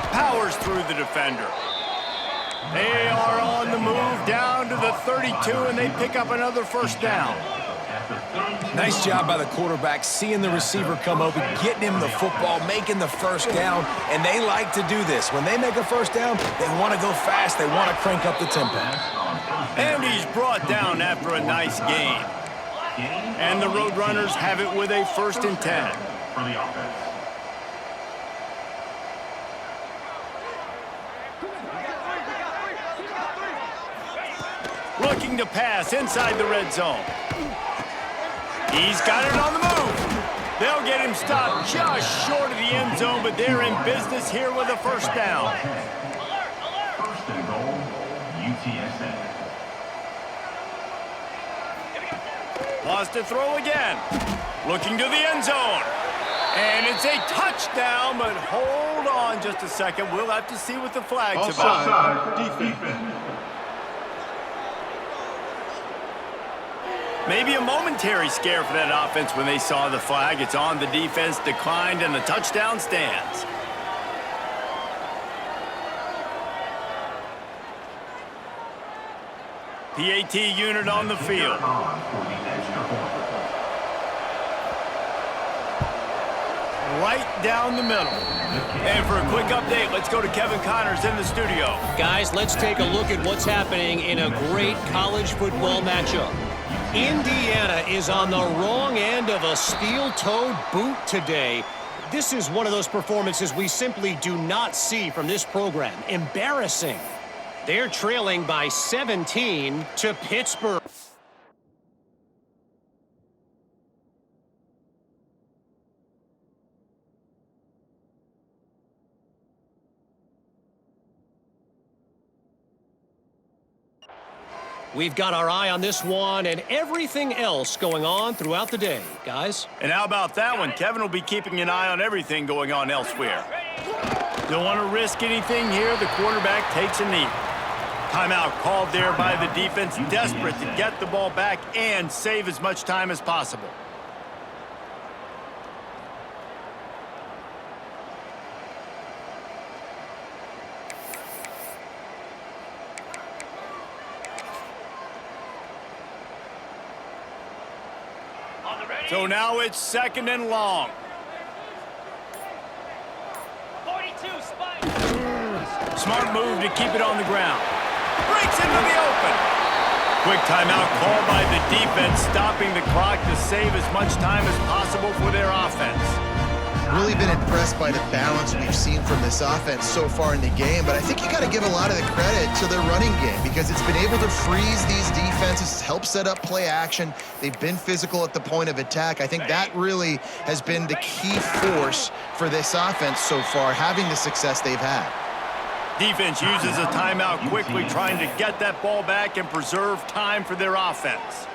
Powers through the defender. They are on the move down to the 32, and they pick up another first down. Nice job by the quarterback, seeing the receiver come open, getting him the football, making the first down, and they like to do this. When they make a first down, they want to go fast. They want to crank up the tempo. And he's brought down after a nice gain. And the Roadrunners have it with a 1st and 10. For the offense. Looking to pass inside the red zone. He's got it on the move. They'll get him stopped just short of the end zone, but they're in business here with a first down. First and goal, UTSA. Pause to throw again. Looking to the end zone. And it's a touchdown, but hold on just a second. We'll have to see what the flag's about. Offside defense. Maybe a momentary scare for that offense when they saw the flag. It's on, the defense declined, and the touchdown stands. PAT unit on the field. Right down the middle. And for a quick update, let's go to Kevin Connors in the studio. Guys, let's take a look at what's happening in a great college football matchup. Indiana is on the wrong end of a steel-toed boot today. This is one of those performances we simply do not see from this program. Embarrassing. They're trailing by 17 to Pittsburgh. We've got our eye on this one and everything else going on throughout the day, guys. And how about that one? Kevin will be keeping an eye on everything going on elsewhere. Don't want to risk anything here. The quarterback takes a knee. Timeout called there by the defense, desperate to get the ball back and save as much time as possible. So now it's 2nd and long. 42 spike. Smart move to keep it on the ground. Breaks into the open. Quick timeout called by the defense, stopping the clock to save as much time as possible for their offense. Really been impressed by the balance we've seen from this offense so far in the game, but I think you got to give a lot of the credit to their running game because it's been able to freeze these defenses, help set up play action. They've been physical at the point of attack. I think that really has been the key force for this offense so far, having the success they've had. Defense uses a timeout quickly, trying to get that ball back and preserve time for their offense.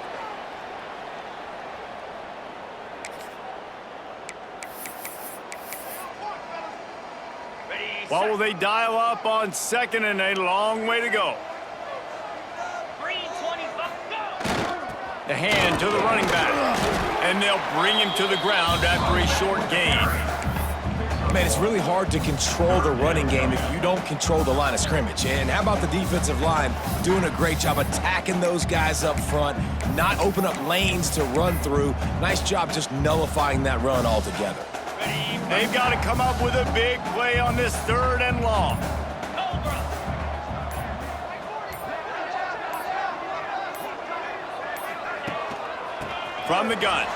What will they dial up on 2nd and a long way to go? Green 25, go! The hand to the running back. And they'll bring him to the ground after a short gain. Man, it's really hard to control the running game if you don't control the line of scrimmage. And how about the defensive line doing a great job attacking those guys up front, not open up lanes to run through. Nice job just nullifying that run altogether. They've got to come up with a big play on this 3rd and long. From the gun,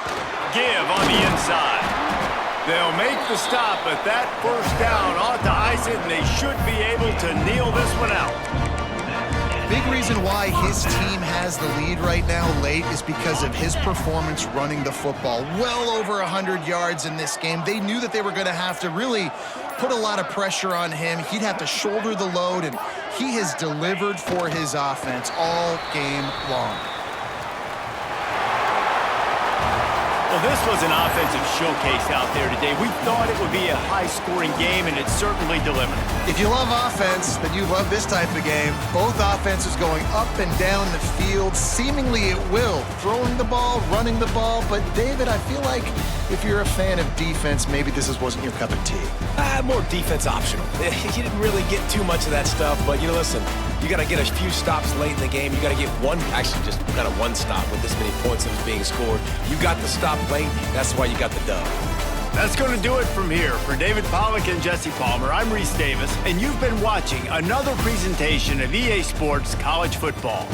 give on the inside. They'll make the stop, but that first down ought to ice it, and they should be able to kneel this one out. Big reason why his team has the lead right now late is because of his performance running the football. Well over 100 yards in this game. They knew that they were going to have to really put a lot of pressure on him. He'd have to shoulder the load, and He has delivered for his offense all game long. Well, this was an offensive showcase out there today. We thought it would be a high-scoring game, and it certainly delivered. If you love offense, then you love this type of game. Both offenses going up and down the field, seemingly at will, throwing the ball, running the ball. But, David, I feel like if you're a fan of defense, maybe this wasn't your cup of tea. More defense optional. You didn't really get too much of that stuff, but, listen, you got to get a few stops late in the game. You got to get actually just kind of one stop with this many points that was being scored. You got the stop late. That's why you got the dub. That's going to do it from here. For David Pollack and Jesse Palmer, I'm Reese Davis, and you've been watching another presentation of EA Sports College Football.